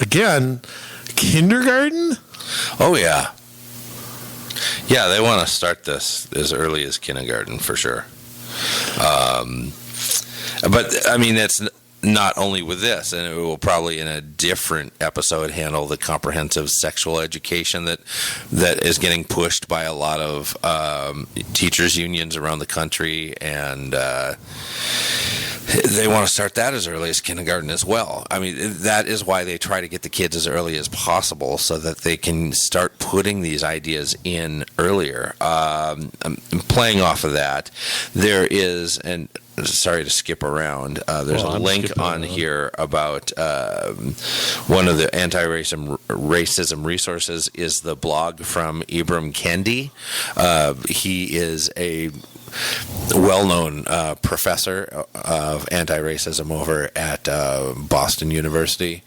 again, kindergarten. Oh yeah, yeah. They want to start this as early as kindergarten for sure. But I mean, that's not only with this, and it will probably in a different episode handle the comprehensive sexual education that is getting pushed by a lot of teachers unions around the country, and they want to start that as early as kindergarten as well. I mean, that is why they try to get the kids as early as possible so that they can start putting these ideas in earlier. Playing off of that, there is, and sorry to skip around, there's a link on here about one of the anti-racism resources is the blog from Ibram Kindi. He is a well-known professor of anti-racism over at Boston University,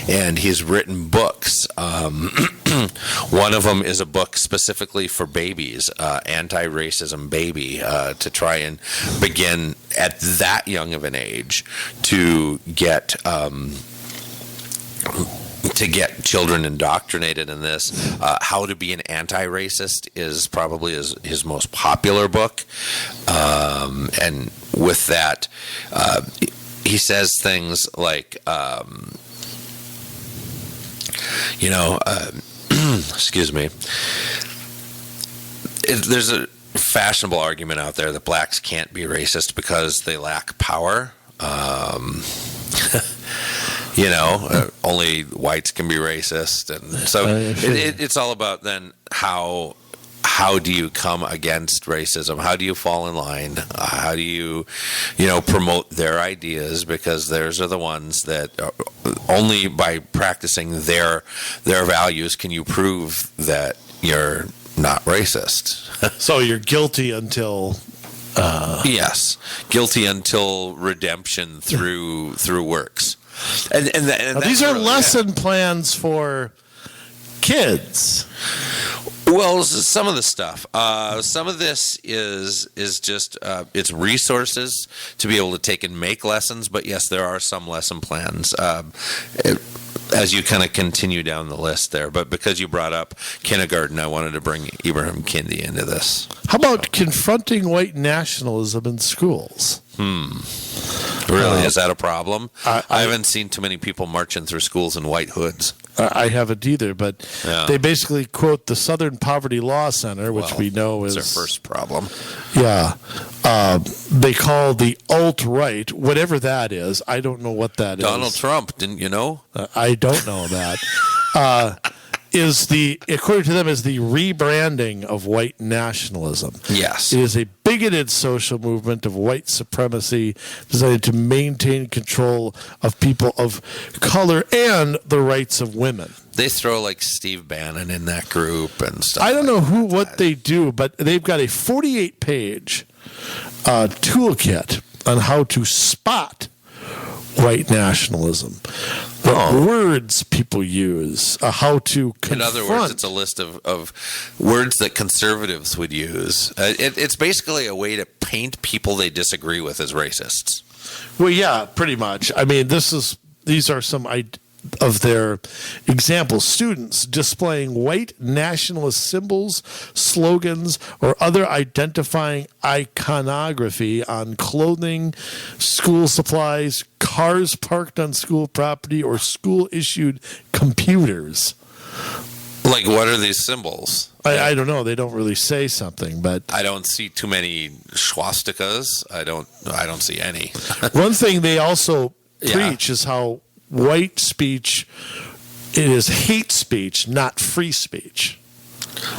and he's written books. One of them is a book specifically for babies, Anti-Racism Baby, to try and begin at that young of an age to get children indoctrinated in this. How to Be an Anti-Racist is probably his most popular book. And with that, he says things like, excuse me, there's a fashionable argument out there that blacks can't be racist because they lack power. Only whites can be racist, and so it's all about then how do you come against racism? How do you fall in line? How do you promote their ideas? Because theirs are the ones that only by practicing their values can you prove that you're not racist. So you're guilty until. Yes, guilty until redemption through works. And these are really lesson plans for kids. Well, some of the stuff. Some of this is just it's resources to be able to take and make lessons. But yes, there are some lesson plans as you kind of continue down the list there. But because you brought up kindergarten, I wanted to bring Ibram Kindi into this. How about confronting white nationalism in schools? Really? Is that a problem? I haven't seen too many people marching through schools in white hoods. I haven't either, but they basically quote the Southern Poverty Law Center, which we know is their first problem. Yeah. They call the alt-right, whatever that is. I don't know what that Donald Trump, didn't you know? I don't know that. According to them, is the rebranding of white nationalism. Yes. It is a big bigoted social movement of white supremacy designed to maintain control of people of color and the rights of women. They throw like Steve Bannon in that group and stuff. I don't know what they do, but they've got a 48-page toolkit on how to spot white nationalism, what words people use, how to confront. In other words, it's a list of words that conservatives would use. It's basically a way to paint people they disagree with as racists. Well, yeah, pretty much. I mean, these are some of their examples. Students displaying white nationalist symbols, slogans, or other identifying iconography on clothing, school supplies, cars parked on school property, or school-issued computers. Like, what are these symbols? I don't know. They don't really say something, but I don't see too many swastikas. I don't see any. One thing they also preach is how white speech, it is hate speech, not free speech.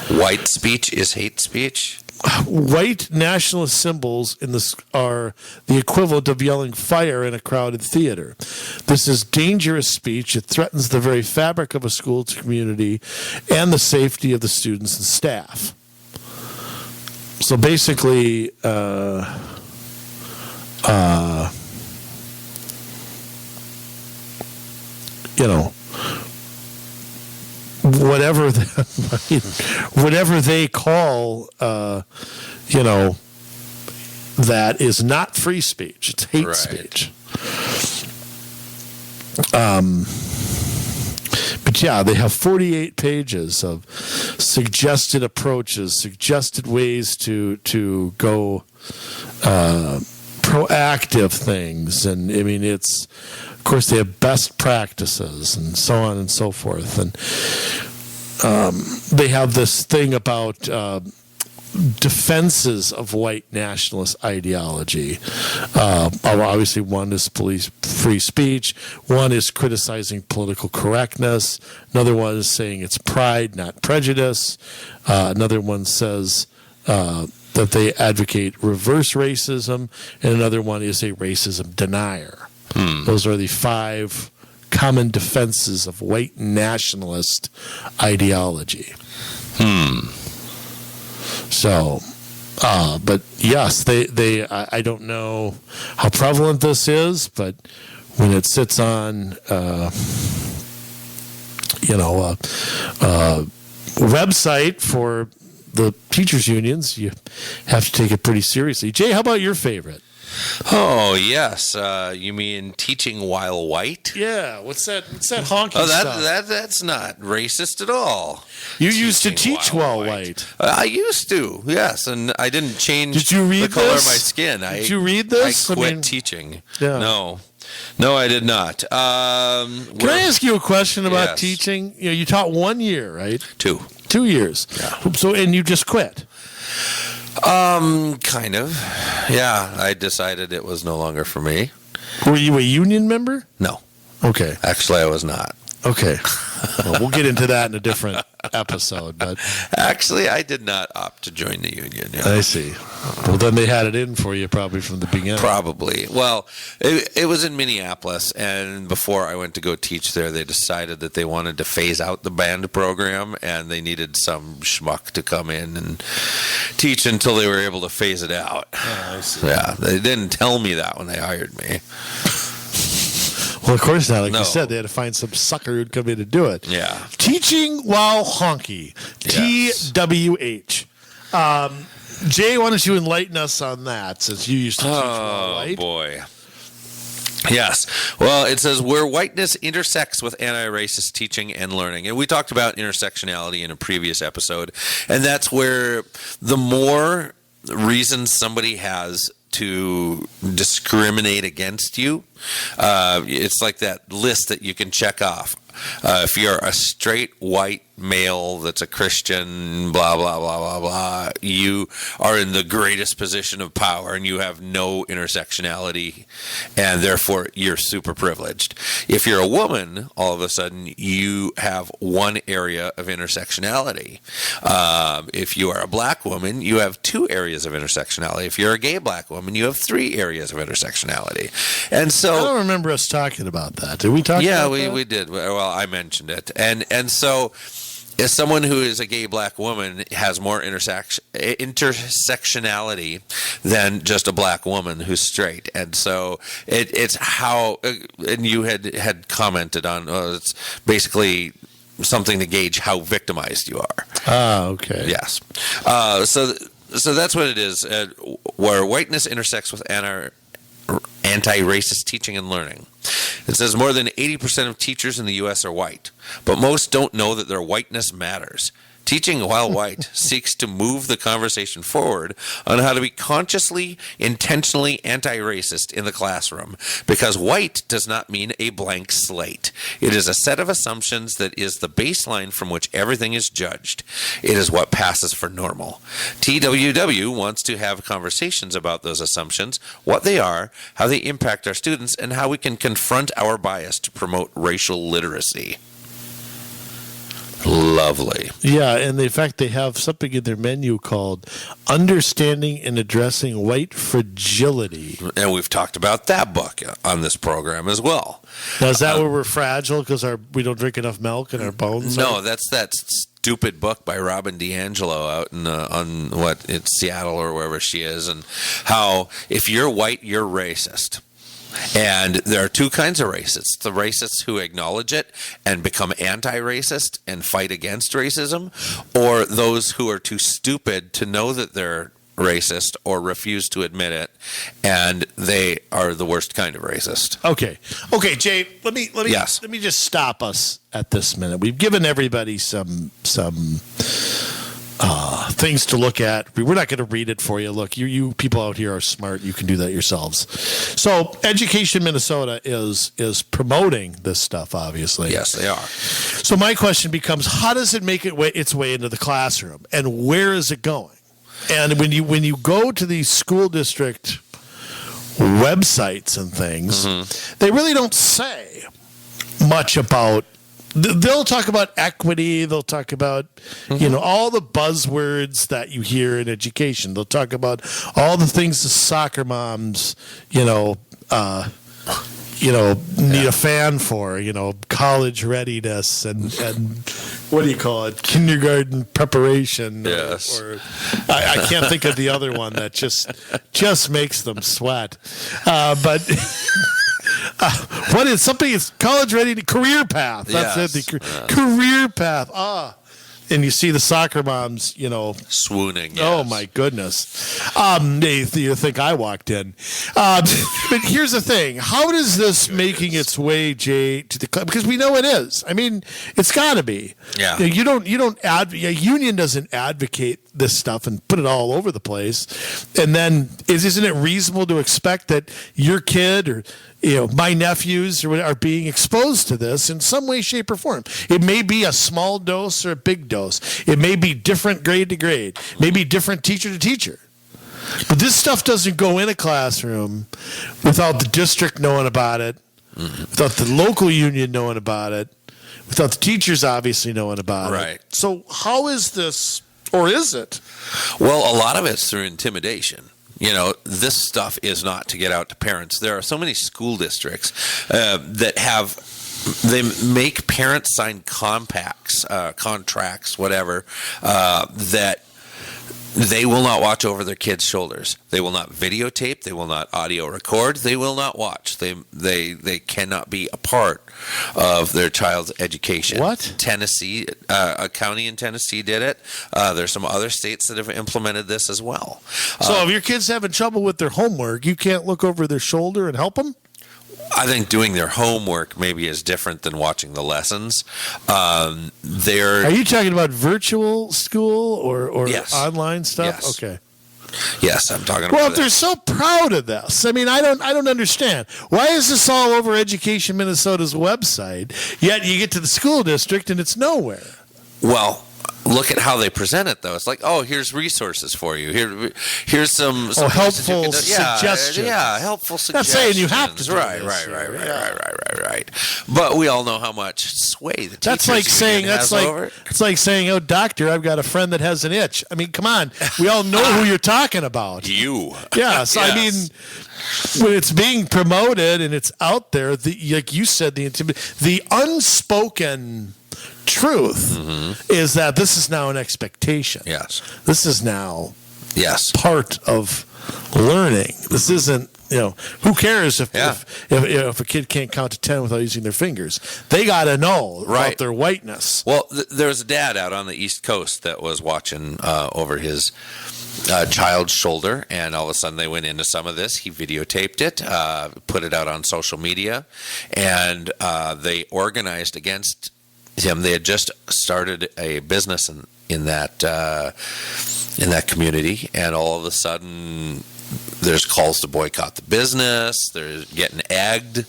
White speech is hate speech? White nationalist symbols are the equivalent of yelling fire in a crowded theater. This is dangerous speech. It threatens the very fabric of a school community and the safety of the students and staff. So basically, whatever they call, that is not free speech. It's hate speech. But yeah, they have 48 pages of suggested approaches, suggested ways to go proactive things, and I mean it's. Of course, they have best practices and so on and so forth. And they have this thing about defenses of white nationalist ideology. Obviously, one is free speech. One is criticizing political correctness. Another one is saying it's pride, not prejudice. Another one says that they advocate reverse racism. And another one is a racism denier. Those are the 5 common defenses of white nationalist ideology. So, but yes, they I don't know how prevalent this is, but when it sits on, a website for the teachers' unions, you have to take it pretty seriously. Jay, how about your favorite? Oh, yes. You mean teaching while white? Yeah. What's that honky stuff? That's not racist at all. You used to teach while white. I used to, yes. And I didn't change the color of my skin. Did you read this? I quit teaching. Yeah. No, I did not. Can I ask you a question about teaching? You taught 1 year, right? 2. 2 years. Yeah. So, and you just quit. Kind of. Yeah, I decided it was no longer for me. Were you a union member? No. Okay. Actually, I was not. Okay. Well, we'll get into that in a different episode. But actually, I did not opt to join the union. I see. Well, then they had it in for you probably from the beginning. Probably. Well, it was in Minneapolis, and before I went to go teach there, they decided that they wanted to phase out the band program, and they needed some schmuck to come in and teach until they were able to phase it out. Oh, I see. Yeah, they didn't tell me that when they hired me. Well, of course not. Like you said, they had to find some sucker who'd come in to do it. Yeah. Teaching while honky. Yes. TWH. Jay, why don't you enlighten us on that, since you used to teach while white? Oh, boy. Yes. Well, it says where whiteness intersects with anti-racist teaching and learning. And we talked about intersectionality in a previous episode. And that's where the more reasons somebody has to discriminate against you, it's like that list that you can check off. If you're a straight white male that's a Christian, blah, blah, blah, blah, blah, you are in the greatest position of power and you have no intersectionality, and therefore you're super privileged. If you're a woman, all of a sudden you have one area of intersectionality. If you are a black woman, you have two areas of intersectionality. If you're a gay black woman, you have three areas of intersectionality. And so I don't remember us talking about that. Did we talk about that? Yeah, we did. Well, I mentioned it. And so as someone who is a gay black woman has more intersectionality than just a black woman who's straight. And so it's how, and you had commented on, it's basically something to gauge how victimized you are. Ah, okay. Yes. So that's what it is, where whiteness intersects with anti-racist teaching and learning. It says more than 80% of teachers in the U.S. are white, but most don't know that their whiteness matters. Teaching while white seeks to move the conversation forward on how to be consciously, intentionally anti-racist in the classroom, because white does not mean a blank slate. It is a set of assumptions that is the baseline from which everything is judged. It is what passes for normal. TWW wants to have conversations about those assumptions, what they are, how they impact our students, and how we can confront our bias to promote racial literacy. Lovely. Yeah, and in fact, they have something in their menu called Understanding and Addressing White Fragility. And we've talked about that book on this program as well. Now, is that where we're fragile because we don't drink enough milk and our bones? No, that's that stupid book by Robin DiAngelo out in it's Seattle or wherever she is, and how if you're white, you're racist. And there are two kinds of racists: the racists who acknowledge it and become anti-racist and fight against racism, or those who are too stupid to know that they're racist or refuse to admit it, and they are the worst kind of racist. Okay, Jay, let me just stop us at this minute. We've given everybody some things to look at. We're not going to read it for you. Look, you people out here are smart. You can do that yourselves. So, Education Minnesota is promoting this stuff, obviously. Yes, they are. So, my question becomes: how does it make its way into the classroom, and where is it going? And when you go to these school district websites and things, they really don't say much about. They'll talk about equity. They'll talk about, all the buzzwords that you hear in education. They'll talk about all the things the soccer moms, need a fan for, college readiness and what do you call it? Kindergarten preparation. Yes. Or I can't think of the other one that just makes them sweat. But what is something? It's college ready to career path. That's it. Career path. And you see the soccer moms, swooning. Yes. Oh my goodness! You think I walked in? But here's the thing: how is this making its way, Jay, to the club? Because we know it is. I mean, it's got to be. Yeah. You don't. A union doesn't advocate this stuff and put it all over the place. And then, isn't it reasonable to expect that your kid or my nephews are being exposed to this in some way, shape, or form? It may be a small dose or a big dose. It may be different grade to grade. Maybe different teacher to teacher. But this stuff doesn't go in a classroom without the district knowing about it, without the local union knowing about it, without the teachers obviously knowing about it. Right. So how is this, or is it? Well, a lot of it's through intimidation. This stuff is not to get out to parents. There are so many school districts they make parents sign contracts, whatever, that they will not watch over their kids' shoulders. They will not videotape. They will not audio record. They will not watch. They cannot be a part of their child's education. What? Tennessee, a county in Tennessee did it. There's some other states that have implemented this as well. So if your kid's having trouble with their homework, you can't look over their shoulder and help them? I think doing their homework maybe is different than watching the lessons. Are you talking about virtual school or yes. online stuff? Yes. Okay. Yes, I'm talking about Well, if they're so proud of this, I mean, I don't understand. Why is this all over Education Minnesota's website, yet you get to the school district and it's nowhere? Well, look at how they present it, though. It's like, oh, here's resources for you. Here's some helpful suggestions. Yeah, helpful suggestions. Not saying you have to do right. But we all know how much sway the teachers has over it. It's like saying, oh, doctor, I've got a friend that has an itch. I mean, come on. We all know who you're talking about. You. Yeah, so yes. I mean, when it's being promoted and it's out there, like you said, the unspoken truth is that this is now an expectation. Yes. This is now part of learning. This isn't, who cares if a kid can't count to 10 without using their fingers? They got to know about their whiteness. Well, there was a dad out on the East Coast that was watching over his child's shoulder, and all of a sudden they went into some of this. He videotaped it, put it out on social media, and they organized against him. They had just started a business in that community, and all of a sudden there's calls to boycott the business. They're getting egged,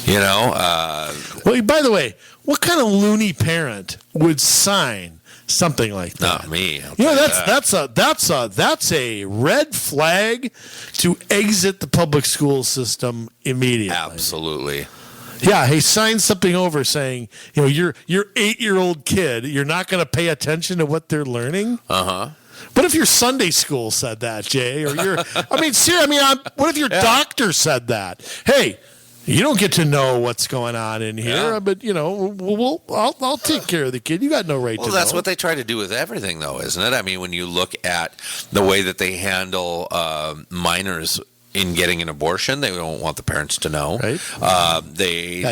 Well, by the way, what kind of loony parent would sign something like that? Not me. That's a red flag to exit the public school system immediately. Absolutely. Yeah, he signed something over saying, your 8-year-old kid, you're not going to pay attention to what they're learning. What if your Sunday school said that, Jay? Or what if your doctor said that? Hey, you don't get to know what's going on in here, but I'll take care of the kid. You got no right to know. Well, that's what they try to do with everything, though, isn't it? I mean, when you look at the way that they handle minors in getting an abortion, they don't want the parents to know. Right.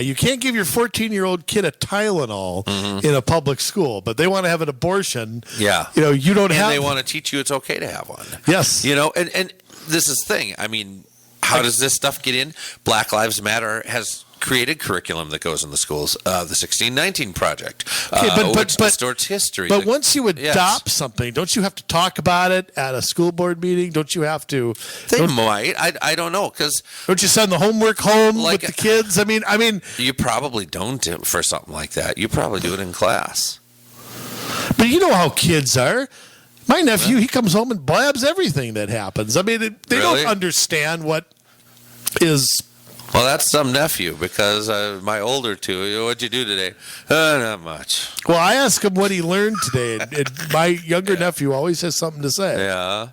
You can't give your 14-year-old kid a Tylenol in a public school, but they want to have an abortion. Yeah. You don't have. And they want to teach you it's okay to have one. Yes. And this is the thing. I mean, how does this stuff get in? Black Lives Matter has created curriculum that goes in the schools. The 1619 Project, which distorts history. But once you adopt something, don't you have to talk about it at a school board meeting? Don't you have to? They might. I don't know, because don't you send the homework home with the kids? I mean, you probably don't for something like that. You probably do it in class. But you know how kids are. My nephew, he comes home and blabs everything that happens. I mean, they don't understand what is. Well, that's some nephew, because my older two, what'd you do today? Not much. Well, I ask him what he learned today, and my younger nephew always has something to say. Yeah.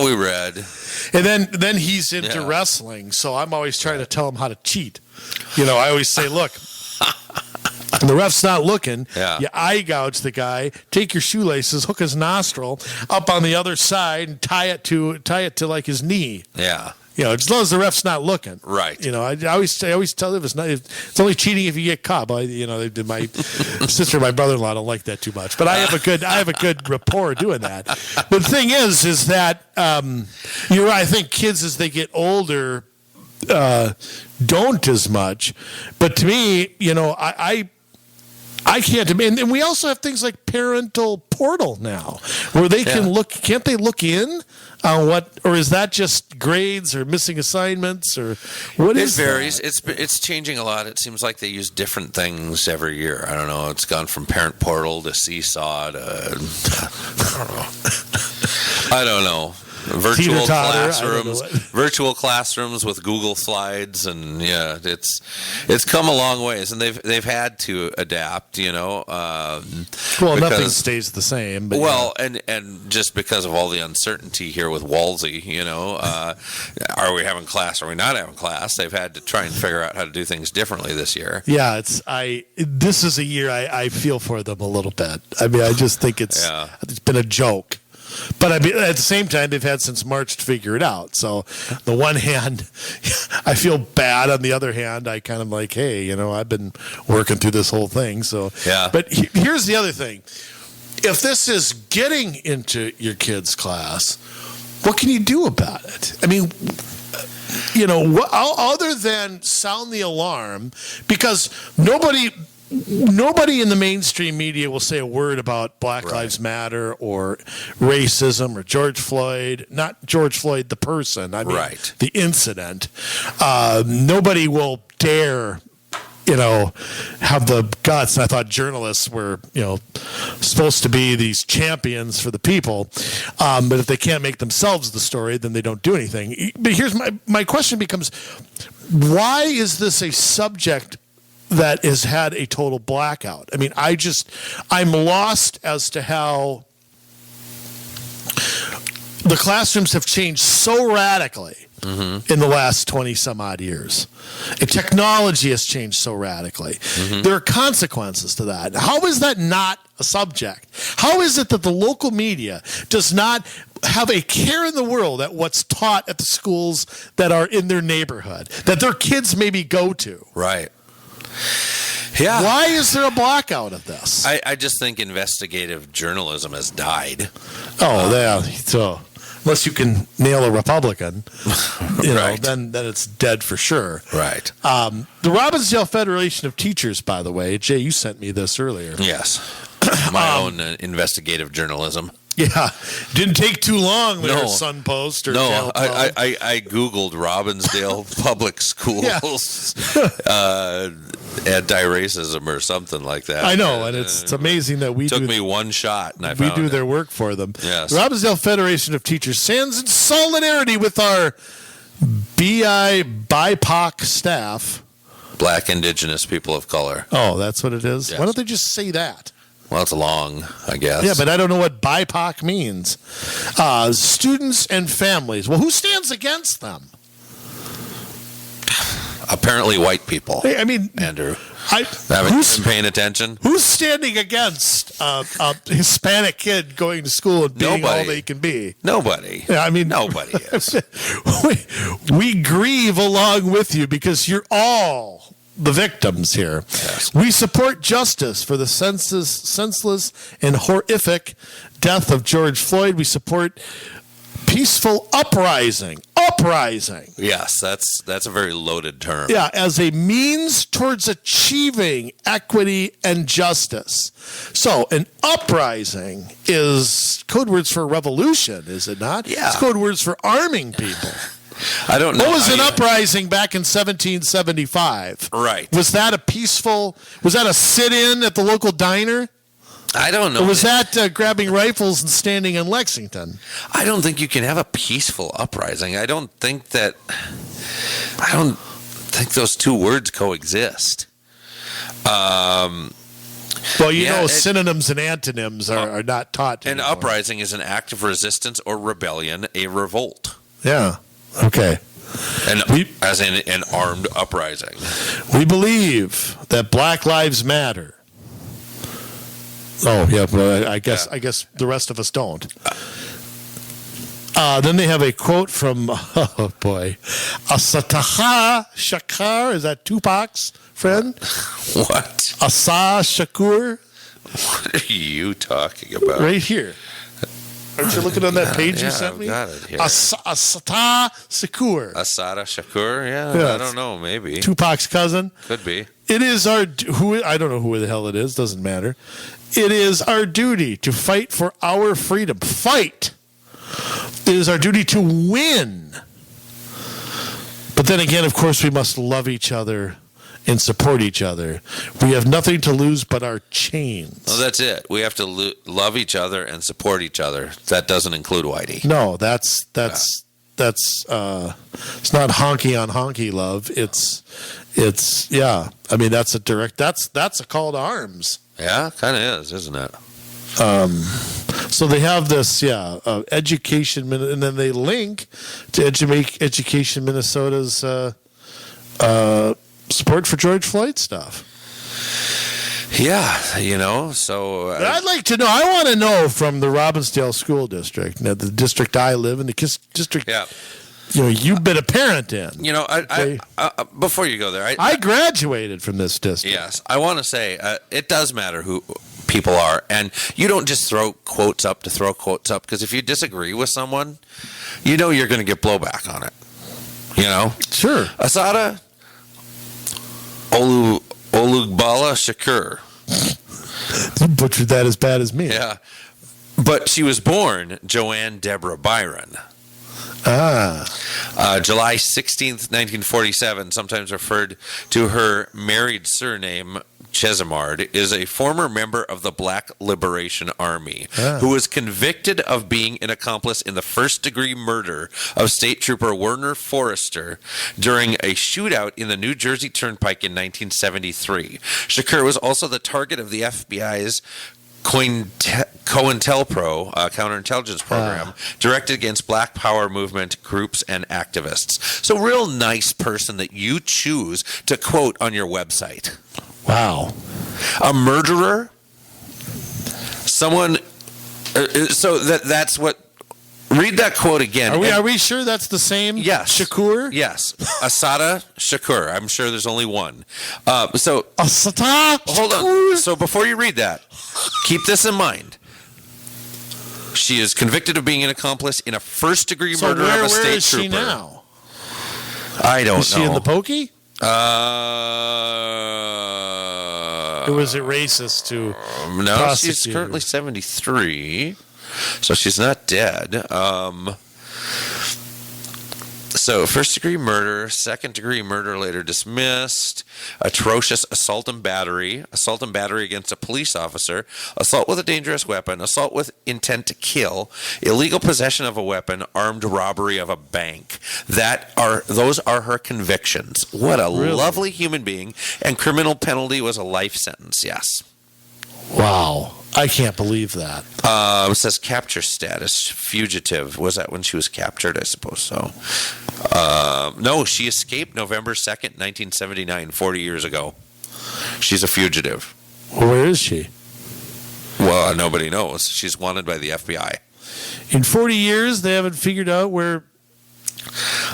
We read. And then he's into wrestling, so I'm always trying to tell him how to cheat. I always say, look, when the ref's not looking, you eye gouge the guy, take your shoelaces, hook his nostril up on the other side, and tie it to like his knee. Yeah. As long as the ref's not looking. Right. I always tell them it's only cheating if you get caught. But, my sister and my brother-in-law don't like that too much. But I have a good rapport doing that. But the thing is that you're right. I think kids as they get older don't as much. But to me, I can't. And we also have things like parental portal now, where they can look. Can't they look in on what, or is that just grades or missing assignments, or what is it? It varies. It's changing a lot. It seems like they use different things every year. I don't know. It's gone from parent portal to seesaw to I don't know. Virtual classrooms with Google Slides, and it's come a long ways, and they've had to adapt, nothing stays the same. But and just because of all the uncertainty here with Wolsey, are we having class? Are we not having class? They've had to try and figure out how to do things differently this year. Yeah, this is a year I feel for them a little bit. I mean, I just think it's been a joke. But at the same time, they've had since March to figure it out. So, on the one hand, I feel bad. On the other hand, I kind of like, hey, I've been working through this whole thing. So, But here's the other thing: if this is getting into your kid's class, what can you do about it? I mean, other than sound the alarm, because nobody in the mainstream media will say a word about Black Lives Matter or racism or George Floyd. Not George Floyd, the person. I mean, the incident. Nobody will dare, have the guts. And I thought journalists were, supposed to be these champions for the people. But if they can't make themselves the story, then they don't do anything. But here's my question becomes, why is this a subject that has had a total blackout? I mean, I'm lost as to how the classrooms have changed so radically in the last 20 some odd years. And technology has changed so radically. There are consequences to that. How is that not a subject? How is it that the local media does not have a care in the world at what's taught at the schools that are in their neighborhood, that their kids maybe go to? Right. Yeah. Why is there a blackout of this? I just think investigative journalism has died. Oh, yeah. So unless you can nail a Republican, right. then it's dead for sure. Right. The Robbinsdale Federation of Teachers, by the way, Jay, you sent me this earlier. Yes. My own investigative journalism. Yeah, didn't take too long there, Sun Post or Channel 12. I Googled Robbinsdale Public Schools anti-racism or something like that. I know, and it's amazing that we took me one shot and we do their work for them. Yes. Robbinsdale Federation of Teachers stands in solidarity with our BIPOC staff. Black, Indigenous, People of Color. Oh, that's what it is? Yes. Why don't they just say that? Well, it's long, I guess. Yeah, but I don't know what BIPOC means. Students and families. Well, who stands against them? Apparently white people. I mean, Andrew. Haven't you been paying attention? Who's standing against a Hispanic kid going to school and being all they can be? Nobody. Yeah, I mean, nobody is. we grieve along with you because you're all the victims here. Yes. We support justice for the senseless and horrific death of George Floyd. We support peaceful uprising. Yes, that's a very loaded term. Yeah, as a means towards achieving equity and justice. So an uprising is code words for revolution, is it not? Yeah. It's code words for arming people. I don't know. What was an uprising back in 1775? Right. Was that a sit-in at the local diner? I don't know. Or was that grabbing rifles and standing in Lexington? I don't think you can have a peaceful uprising. I don't think those two words coexist. Well, synonyms and antonyms are not taught. An uprising is an act of resistance or rebellion, a revolt. Yeah. Okay. As in an armed uprising. We believe that Black Lives Matter. Oh, yeah, but I guess the rest of us don't. Then they have a quote from, Assata Shakur. Is that Tupac's friend? What? Assata Shakur. What are you talking about? Right here. Aren't you looking on that page you sent me? I've got it here. Assata Shakur. Assata Shakur? Yeah, I don't know. Maybe. Tupac's cousin. Could be. It is I don't know who the hell it is. Doesn't matter. It is our duty to fight for our freedom. Fight. It is our duty to win. But then again, of course, we must love each other and support each other. We have nothing to lose but our chains. Well, that's it. We have to love each other and support each other. That doesn't include Whitey. No, that's it's not honky on honky love. It's yeah. I mean, that's a call to arms. Yeah, kind of is, isn't it? So they have this, education, and then they link to Education Minnesota's support for George Floyd stuff. Yeah, so... I'd like to know, I want to know from the Robbinsdale School District, the district I live in, the district you've been a parent in. I before you go there... I graduated from this district. Yes, I want to say, it does matter who people are, and you don't just throw quotes up to throw quotes up, because if you disagree with someone, you're going to get blowback on it. Sure. Assata Olugbala Shakur. You butchered that as bad as me. Yeah. But she was born Joanne Deborah Byron. July 16th, 1947, sometimes referred to her married surname, Chesimard, is a former member of the Black Liberation Army who was convicted of being an accomplice in the first-degree murder of State Trooper Werner Forrester during a shootout in the New Jersey Turnpike in 1973. Shakur was also the target of the FBI's COINTELPRO counterintelligence program directed against Black Power movement groups and activists. So, real nice person that you choose to quote on your website. Wow. A murderer? Someone. So that's what. Read that quote again. Are we sure that's the same? Yes. Shakur? Yes. Assata Shakur. I'm sure there's only one. So Assata Shakur? Hold on. So before you read that, keep this in mind. She is convicted of being an accomplice in a first-degree murder of a state trooper. Where is she now? I don't know. Is she in the pokey? Or was it racist to no, she's currently 73, so she's not dead. So, first-degree murder, second-degree murder later dismissed, atrocious assault and battery against a police officer, assault with a dangerous weapon, assault with intent to kill, illegal possession of a weapon, armed robbery of a bank. Those are her convictions. What a lovely human being. And criminal penalty was a life sentence, yes. Wow. I can't believe that. It says capture status, fugitive. Was that when she was captured? I suppose so. No, she escaped November 2nd, 1979, 40 years ago. She's a fugitive. Where is she? Well, nobody knows. She's wanted by the FBI. In 40 years, they haven't figured out where...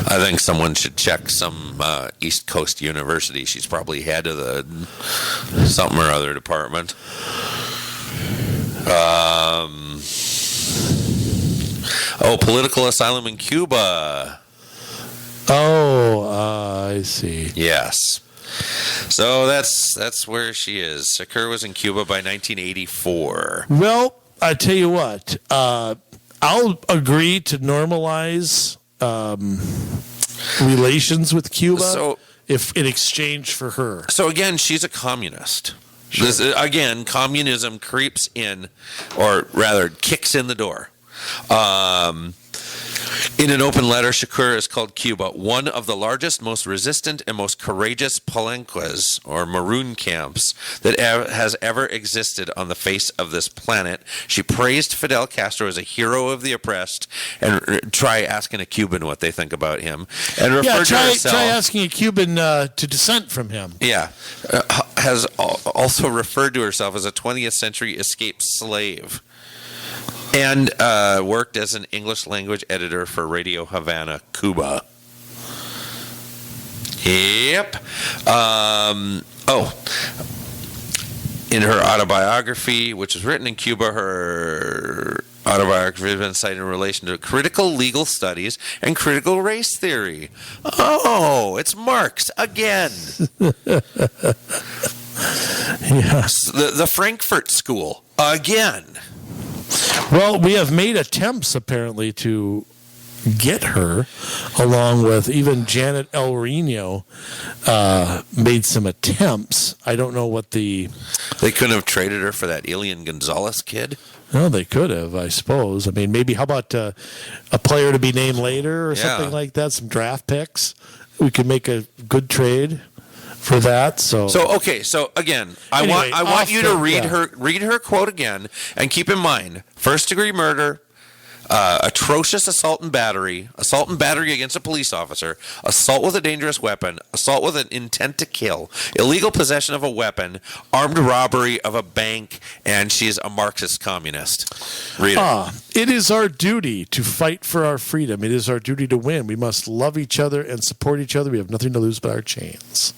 I think someone should check some East Coast university. She's probably head of the something or other department. Political asylum in Cuba. I see. Yes. So that's where she is. Shakur was in Cuba by 1984. Well, I tell you what, I'll agree to normalize relations with Cuba if in exchange for her. So again, she's a communist. Sure. Communism creeps in, or rather kicks in the door. In an open letter, Shakur has called Cuba one of the largest, most resistant, and most courageous palenques, or maroon camps, that has ever existed on the face of this planet. She praised Fidel Castro as a hero of the oppressed, and try asking a Cuban what they think about him. And referred to herself, try asking a Cuban to dissent from him. Yeah. Has also referred to herself as a 20th century escaped slave. And worked as an English language editor for Radio Havana, Cuba. Yep. In her autobiography, which was written in Cuba, her autobiography has been cited in relation to critical legal studies and critical race theory. Oh, it's Marx again. Yes. The Frankfurt School again. Well, we have made attempts, apparently, to get her, along with even Janet El Reno, made some attempts. I don't know what the... They couldn't have traded her for that Elian Gonzalez kid? Well, they could have, I suppose. I mean, maybe, how about a player to be named later or something like that? Some draft picks? We could make a good trade for that. So again, I want you to read her quote again, and keep in mind, first-degree murder, atrocious assault and battery against a police officer, assault with a dangerous weapon, assault with an intent to kill, illegal possession of a weapon, armed robbery of a bank, and she's a Marxist communist. Read it. It is our duty to fight for our freedom. It is our duty to win. We must love each other and support each other. We have nothing to lose but our chains.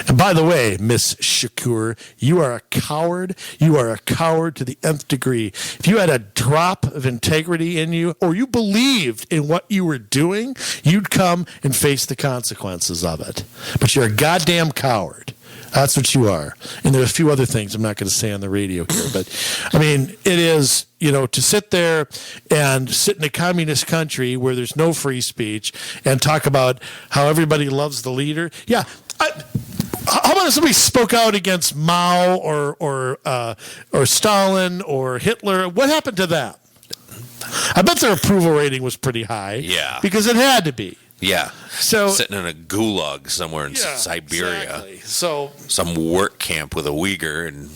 And by the way, Miss Shakur, you are a coward. You are a coward to the nth degree. If you had a drop of integrity in you, or you believed in what you were doing, you'd come and face the consequences of it. But you're a goddamn coward. That's what you are. And there are a few other things I'm not going to say on the radio here. But, I mean, it is, to sit there and sit in a communist country where there's no free speech and talk about how everybody loves the leader. Yeah. How about if somebody spoke out against Mao or Stalin or Hitler? What happened to that? I bet their approval rating was pretty high. Yeah. Because it had to be. Yeah. So sitting in a gulag somewhere in Siberia. Exactly. So some work camp with a Uyghur and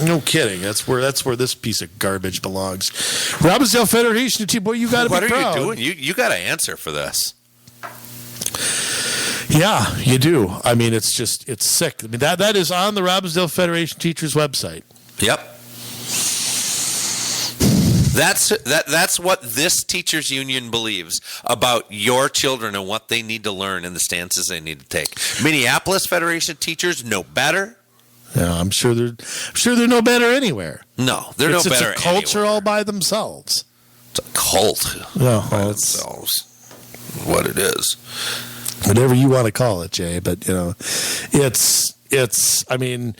no kidding. That's where this piece of garbage belongs. Robbinsdale Federation of Teachers. Boy, you got to be proud. What are you doing? You got to answer for this. Yeah, you do. I mean, it's sick. I mean, that is on the Robbinsdale Federation of Teachers website. Yep. That's what this teachers union believes about your children and what they need to learn and the stances they need to take. Minneapolis Federation of Teachers know better. Yeah, I'm sure they're no better anywhere. No, they're no better. It's a culture anywhere. all by themselves. It's a cult. No, by themselves. What it is. Whatever you want to call it, Jay. But it's. I mean,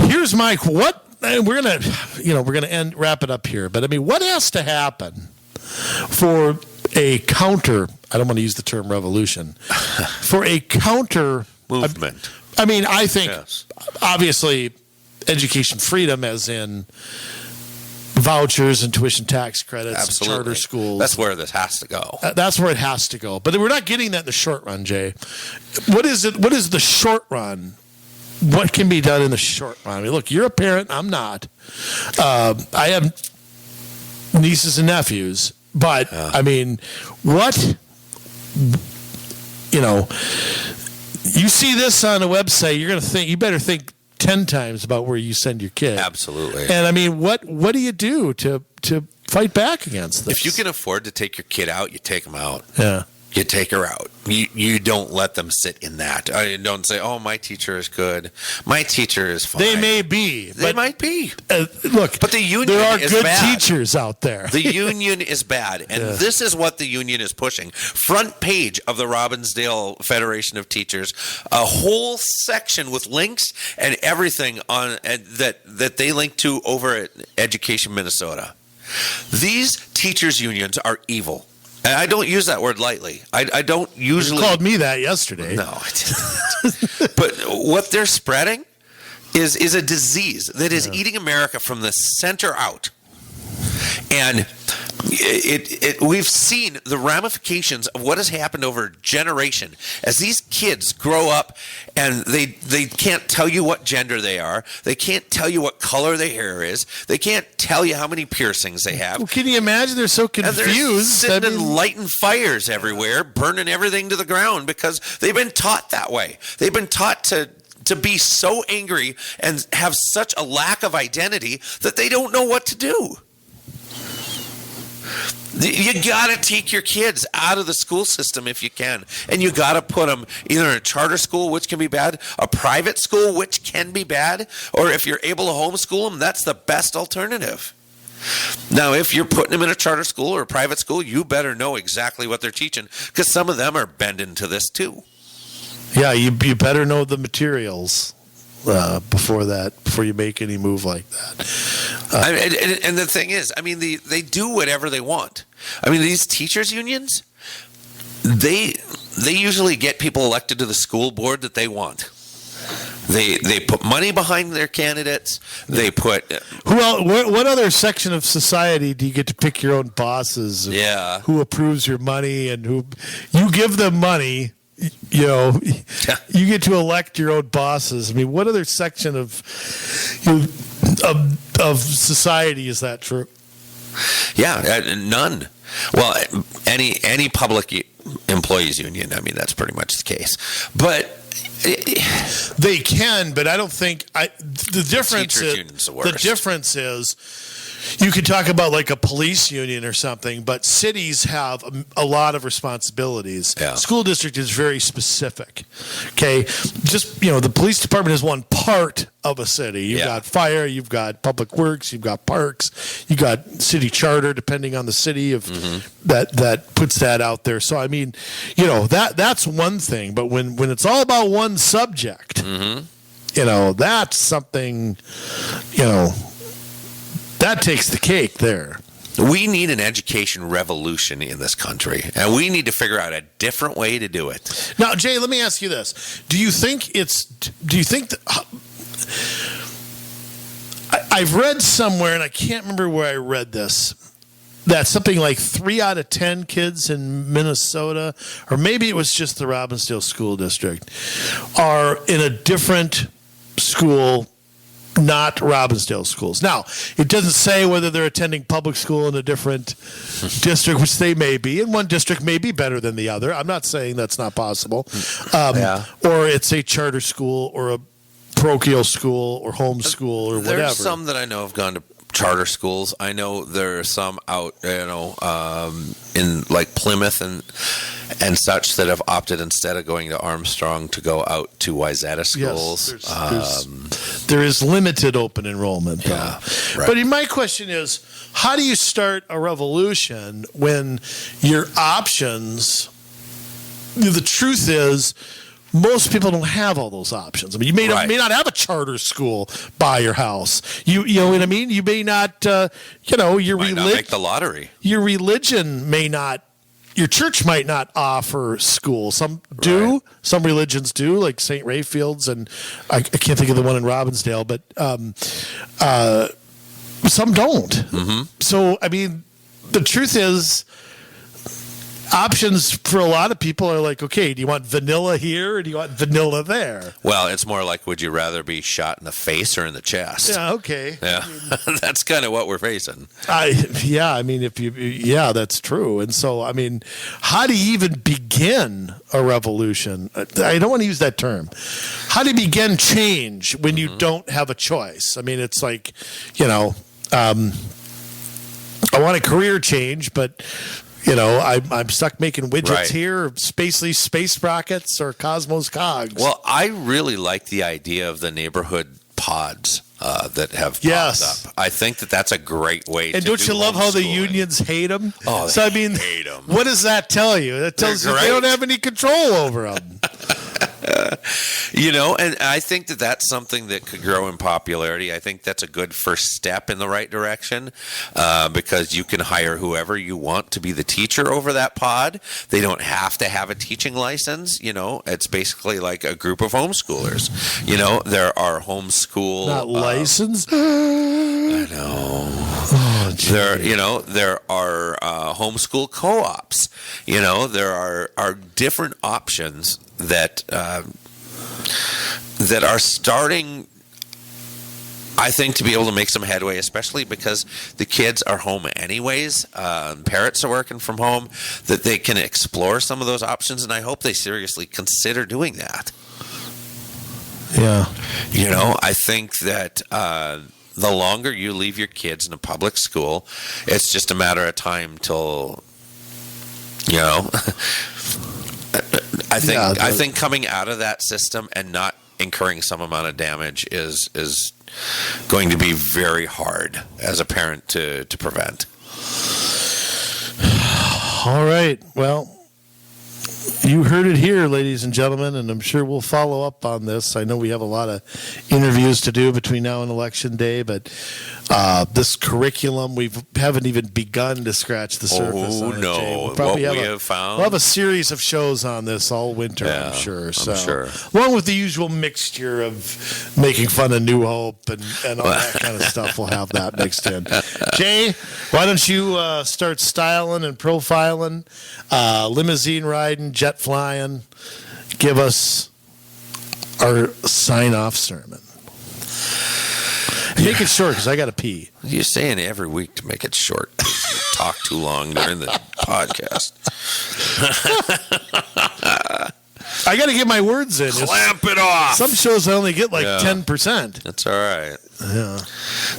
here's my what. We're gonna wrap it up here. But I mean, what has to happen for a counter? I don't want to use the term revolution. For a counter movement. I mean, I think obviously education freedom, as in vouchers and tuition tax credits, and charter schools. That's where this has to go. That's where it has to go. But we're not getting that in the short run, Jay. What is it? What is the short run? What can be done in the short run? I mean, look, you're a parent. I'm not. I have nieces and nephews. But, I mean, what, you see this on a website, you're going to think, you better think 10 times about where you send your kid. Absolutely. And, I mean, what do you do to fight back against this? If you can afford to take your kid out, you take them out. Yeah. You take her out. You don't let them sit in that. Don't say, "Oh, my teacher is good. My teacher is fine." They may be. They might be. Look, but the union there are is good bad. Teachers out there. The union is bad, and this is what the union is pushing. Front page of the Robbinsdale Federation of Teachers, a whole section with links and everything on that they link to over at Education Minnesota. These teachers' unions are evil. And I don't use that word lightly. I don't usually. You called me that yesterday. No, I didn't. But what they're spreading is a disease that is eating America from the center out. And we've seen the ramifications of what has happened over a generation as these kids grow up and they can't tell you what gender they are. They can't tell you what color their hair is. They can't tell you how many piercings they have. Well, can you imagine? They're so confused. And they're sitting and lighting fires everywhere, burning everything to the ground because they've been taught that way. They've been taught to be so angry and have such a lack of identity that they don't know what to do. You got to take your kids out of the school system if you can. And you got to put them either in a charter school, which can be bad, a private school, which can be bad, or if you're able to homeschool them, that's the best alternative. Now, if you're putting them in a charter school or a private school, you better know exactly what they're teaching because some of them are bending to this too. Yeah, you better know the materials before you make any move like that. And the thing is, I mean, they do whatever they want. I mean, these teachers' unions, they usually get people elected to the school board that they want. They put money behind their candidates. They put what other section of society do you get to pick your own bosses? Yeah, who approves your money and who you give them money. You get to elect your own bosses. I mean, what other section of society is that true? Yeah, none. Well, any public employees union. I mean, that's pretty much the case. But they can. But I don't think the difference. The difference is you could talk about like a police union or something, but cities have a lot of responsibilities. Yeah. School district is very specific. Okay, just the police department is one part of a city. You've got fire, you've got public works, you've got parks, you got city charter, depending on the city of that puts that out there. So I mean, that's one thing. But when it's all about one subject, that's something, that takes the cake there. We need an education revolution in this country, and we need to figure out a different way to do it. Now, Jay, let me ask you this. Do you think I've read somewhere, and I can't remember where I read this, that something like 3 out of 10 kids in Minnesota, or maybe it was just the Robbinsdale School District, are in a different school, not Robbinsdale schools. Now, it doesn't say whether they're attending public school in a different district, which they may be, and one district may be better than the other. I'm not saying that's not possible. Or it's a charter school or a parochial school or home school or whatever. There's some that I know have gone to charter schools. I know there are some out, in like Plymouth and such that have opted, instead of going to Armstrong, to go out to Wayzata schools. Yes, there is limited open enrollment. Yeah, right. But my question is, how do you start a revolution when your options, the truth is, most people don't have all those options. I mean, you may not have a charter school by your house. You know what I mean? You may not, your might not make the lottery. Your religion may not, your church might not offer school. Some do. Right. Some religions do, like St. Raphael's, and I can't think of the one in Robbinsdale, but some don't. Mm-hmm. So, I mean, the truth is, options for a lot of people are like, okay, do you want vanilla here or do you want vanilla there? Well, it's more like, would you rather be shot in the face or in the chest? Yeah, okay. Yeah, that's kind of what we're facing. That's true. And so, I mean, how do you even begin a revolution? I don't want to use that term. How do you begin change when you don't have a choice? I mean, it's like, I want a career change, but I'm stuck making widgets here, space rockets, or Cosmos cogs. Well, I really like the idea of the neighborhood pods that have popped up. I think that's a great way. And don't you love how the unions hate them? Oh, so I mean, hate them. What does that tell you? That tells you they don't have any control over them. And I think that's something that could grow in popularity. I think that's a good first step in the right direction, because you can hire whoever you want to be the teacher over that pod. They don't have to have a teaching license. It's basically like a group of homeschoolers. There are homeschool not licensed. I know. Oh, there are homeschool co-ops. There are different options that are starting, I think, to be able to make some headway, especially because the kids are home anyways. Parents are working from home, that they can explore some of those options, and I hope they seriously consider doing that. Yeah. I think that the longer you leave your kids in a public school, it's just a matter of time till, I think coming out of that system and not incurring some amount of damage is going to be very hard as a parent to prevent. All right. Well, you heard it here, ladies and gentlemen, and I'm sure we'll follow up on this. I know we have a lot of interviews to do between now and Election Day, but this curriculum, we haven't even begun to scratch the surface on it, no. Jay. We'll have a series of shows on this all winter, I'm sure. I'm sure. Along with the usual mixture of making fun of New Hope and all that kind of stuff, we'll have that mixed in. Jay, why don't you start styling and profiling, limousine riding, jet flying, give us our sign-off sermon. Make it short, because I got to pee. You're saying every week to make it short. You talk too long during the podcast. I got to get my words in. Clamp it off. Some shows I only get like 10%. That's all right.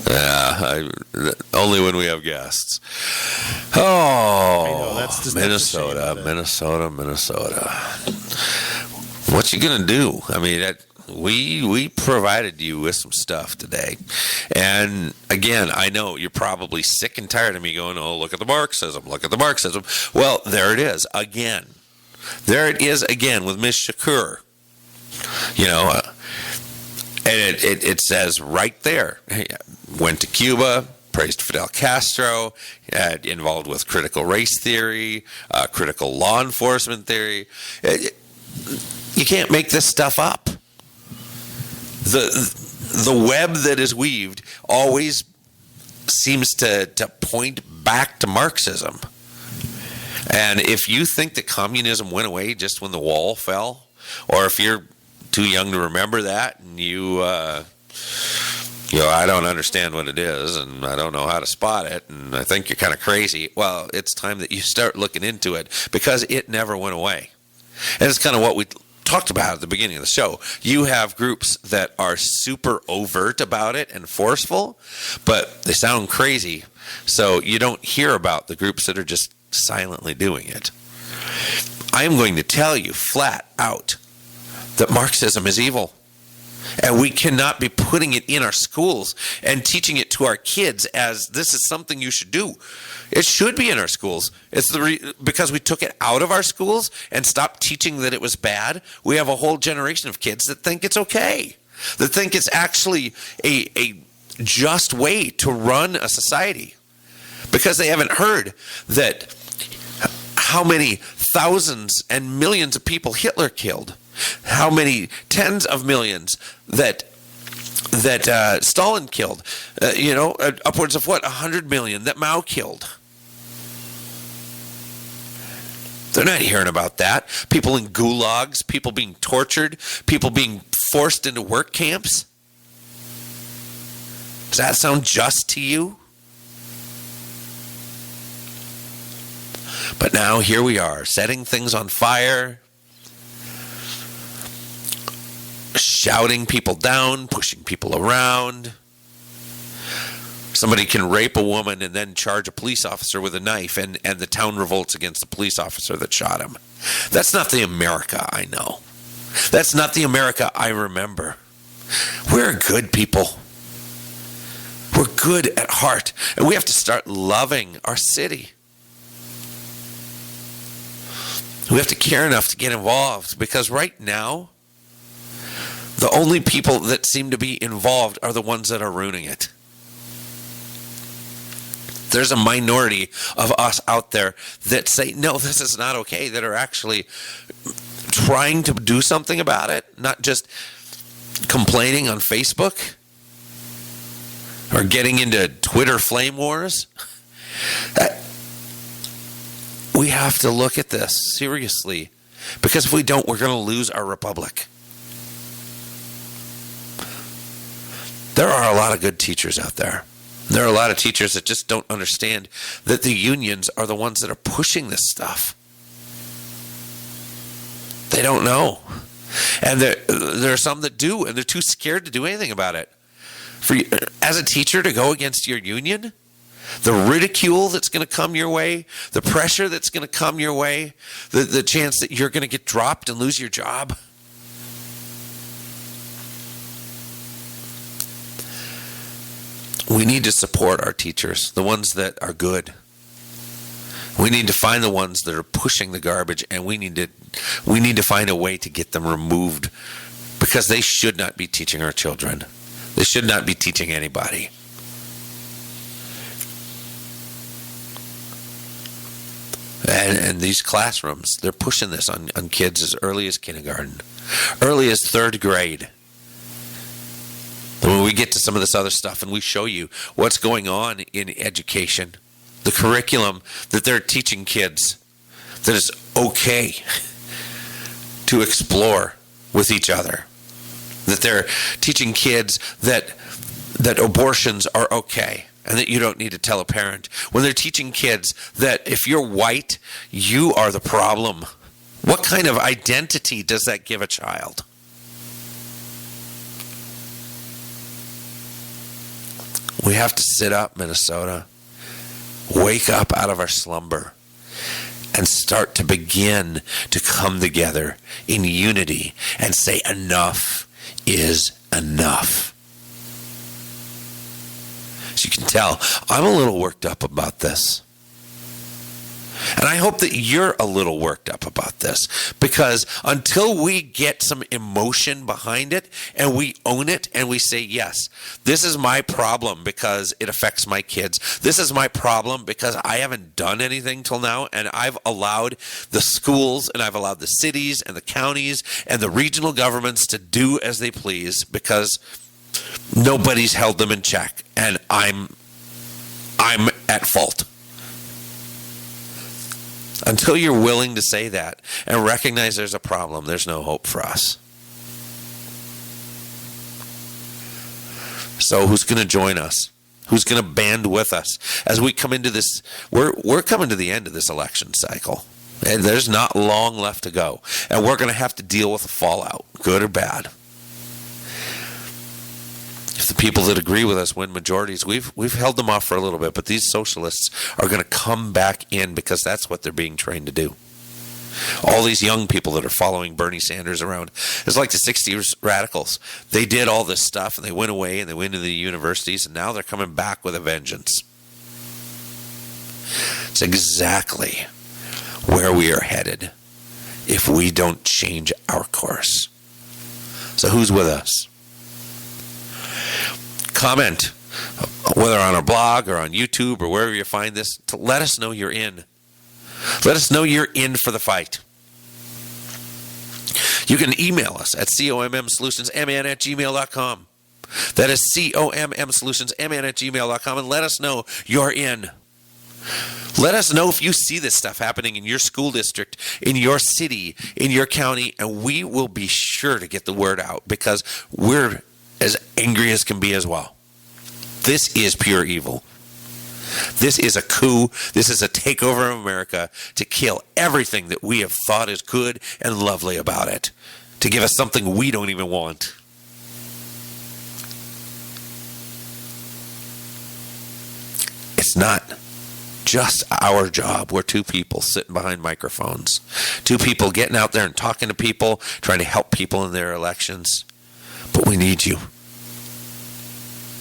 Yeah. Only when we have guests. Oh, I know, that's just Minnesota. What you gonna do? I mean, we provided you with some stuff today, and again, I know you're probably sick and tired of me going, "Oh, look at the Marxism! Look at the Marxism!" Well, there it is again. There it is again with Miss Shakur. And it says right there, went to Cuba, praised Fidel Castro, involved with critical race theory, critical law enforcement theory. You can't make this stuff up. The web that is weaved always seems to point back to Marxism. And if you think that communism went away just when the wall fell, or if you're too young to remember that, and I don't understand what it is, and I don't know how to spot it, and I think you're kind of crazy. Well, it's time that you start looking into it, because it never went away. And it's kind of what we talked about at the beginning of the show. You have groups that are super overt about it and forceful, but they sound crazy, so you don't hear about the groups that are just silently doing it. I am going to tell you flat out that Marxism is evil, and we cannot be putting it in our schools and teaching it to our kids as this is something you should do. It should be in our schools. It's because we took it out of our schools and stopped teaching that it was bad. We have a whole generation of kids that think it's okay, that think it's actually a just way to run a society, because they haven't heard that how many thousands and millions of people Hitler killed, how many tens of millions that Stalin killed, upwards of 100 million that Mao killed. They're not hearing about that. People in gulags, people being tortured, people being forced into work camps. Does that sound just to you? But now here we are, setting things on fire, shouting people down, pushing people around. Somebody can rape a woman and then charge a police officer with a knife, and the town revolts against the police officer that shot him. That's not the America I know. That's not the America I remember. We're good people. We're good at heart, and we have to start loving our city. We have to care enough to get involved, because right now, the only people that seem to be involved are the ones that are ruining it. There's a minority of us out there that say, no, this is not okay, that are actually trying to do something about it, not just complaining on Facebook or getting into Twitter flame wars. We have to look at this seriously, because if we don't, we're going to lose our republic. There are a lot of good teachers out there. There are a lot of teachers that just don't understand that the unions are the ones that are pushing this stuff. They don't know. And there are some that do, and they're too scared to do anything about it. For you, as a teacher, to go against your union, the ridicule that's going to come your way, the pressure that's going to come your way, the chance that you're going to get dropped and lose your job. We need to support our teachers, the ones that are good. We need to find the ones that are pushing the garbage, and we need to find a way to get them removed, because they should not be teaching our children. They should not be teaching anybody. And these classrooms, they're pushing this on kids as early as kindergarten, early as third grade. When we get to some of this other stuff and we show you what's going on in education, the curriculum that they're teaching kids, that it's okay to explore with each other, that they're teaching kids that abortions are okay and that you don't need to tell a parent, when they're teaching kids that if you're white, you are the problem, What kind of identity does that give a child? We have to sit up, Minnesota, wake up out of our slumber, and start to begin to come together in unity and say enough is enough. As you can tell, I'm a little worked up about this. And I hope that you're a little worked up about this, because until we get some emotion behind it and we own it and we say, yes, this is my problem because it affects my kids. This is my problem because I haven't done anything till now, and I've allowed the schools and I've allowed the cities and the counties and the regional governments to do as they please because nobody's held them in check, and I'm at fault. Until you're willing to say that and recognize there's a problem, there's no hope for us. So who's going to join us? Who's going to band with us as we come into this? We're coming to the end of this election cycle, and there's not long left to go. And we're going to have to deal with the fallout, good or bad. If the people that agree with us win majorities, we've held them off for a little bit, but these socialists are going to come back in because that's what they're being trained to do. All these young people that are following Bernie Sanders around, it's like the 60s radicals. They did all this stuff and they went away and they went to the universities, and now they're coming back with a vengeance. It's exactly where we are headed if we don't change our course. So who's with us? Comment, whether on our blog or on YouTube or wherever you find this, to let us know you're in. Let us know you're in for the fight. You can email us at commsolutionsmn@gmail.com. That is commsolutionsmn@gmail.com, and let us know you're in. Let us know if you see this stuff happening in your school district, in your city, in your county, and we will be sure to get the word out because we're as angry as can be as well. This is pure evil. This is a coup. This is a takeover of America to kill everything that we have thought is good and lovely about it, to give us something we don't even want. It's not just our job. We're two people sitting behind microphones, two people getting out there and talking to people, trying to help people in their elections. But we need you.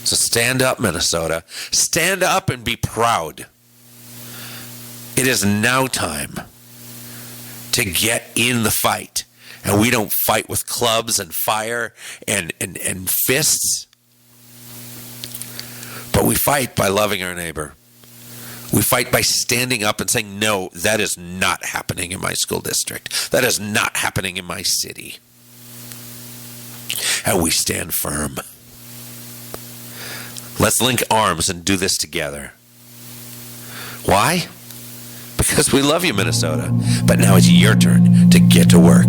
So stand up, Minnesota. Stand up and be proud. It is now time to get in the fight. And we don't fight with clubs and fire and fists. But we fight by loving our neighbor. We fight by standing up and saying, no, that is not happening in my school district. That is not happening in my city. And we stand firm. Let's link arms and do this together. Why? Because we love you, Minnesota. But now it's your turn to get to work.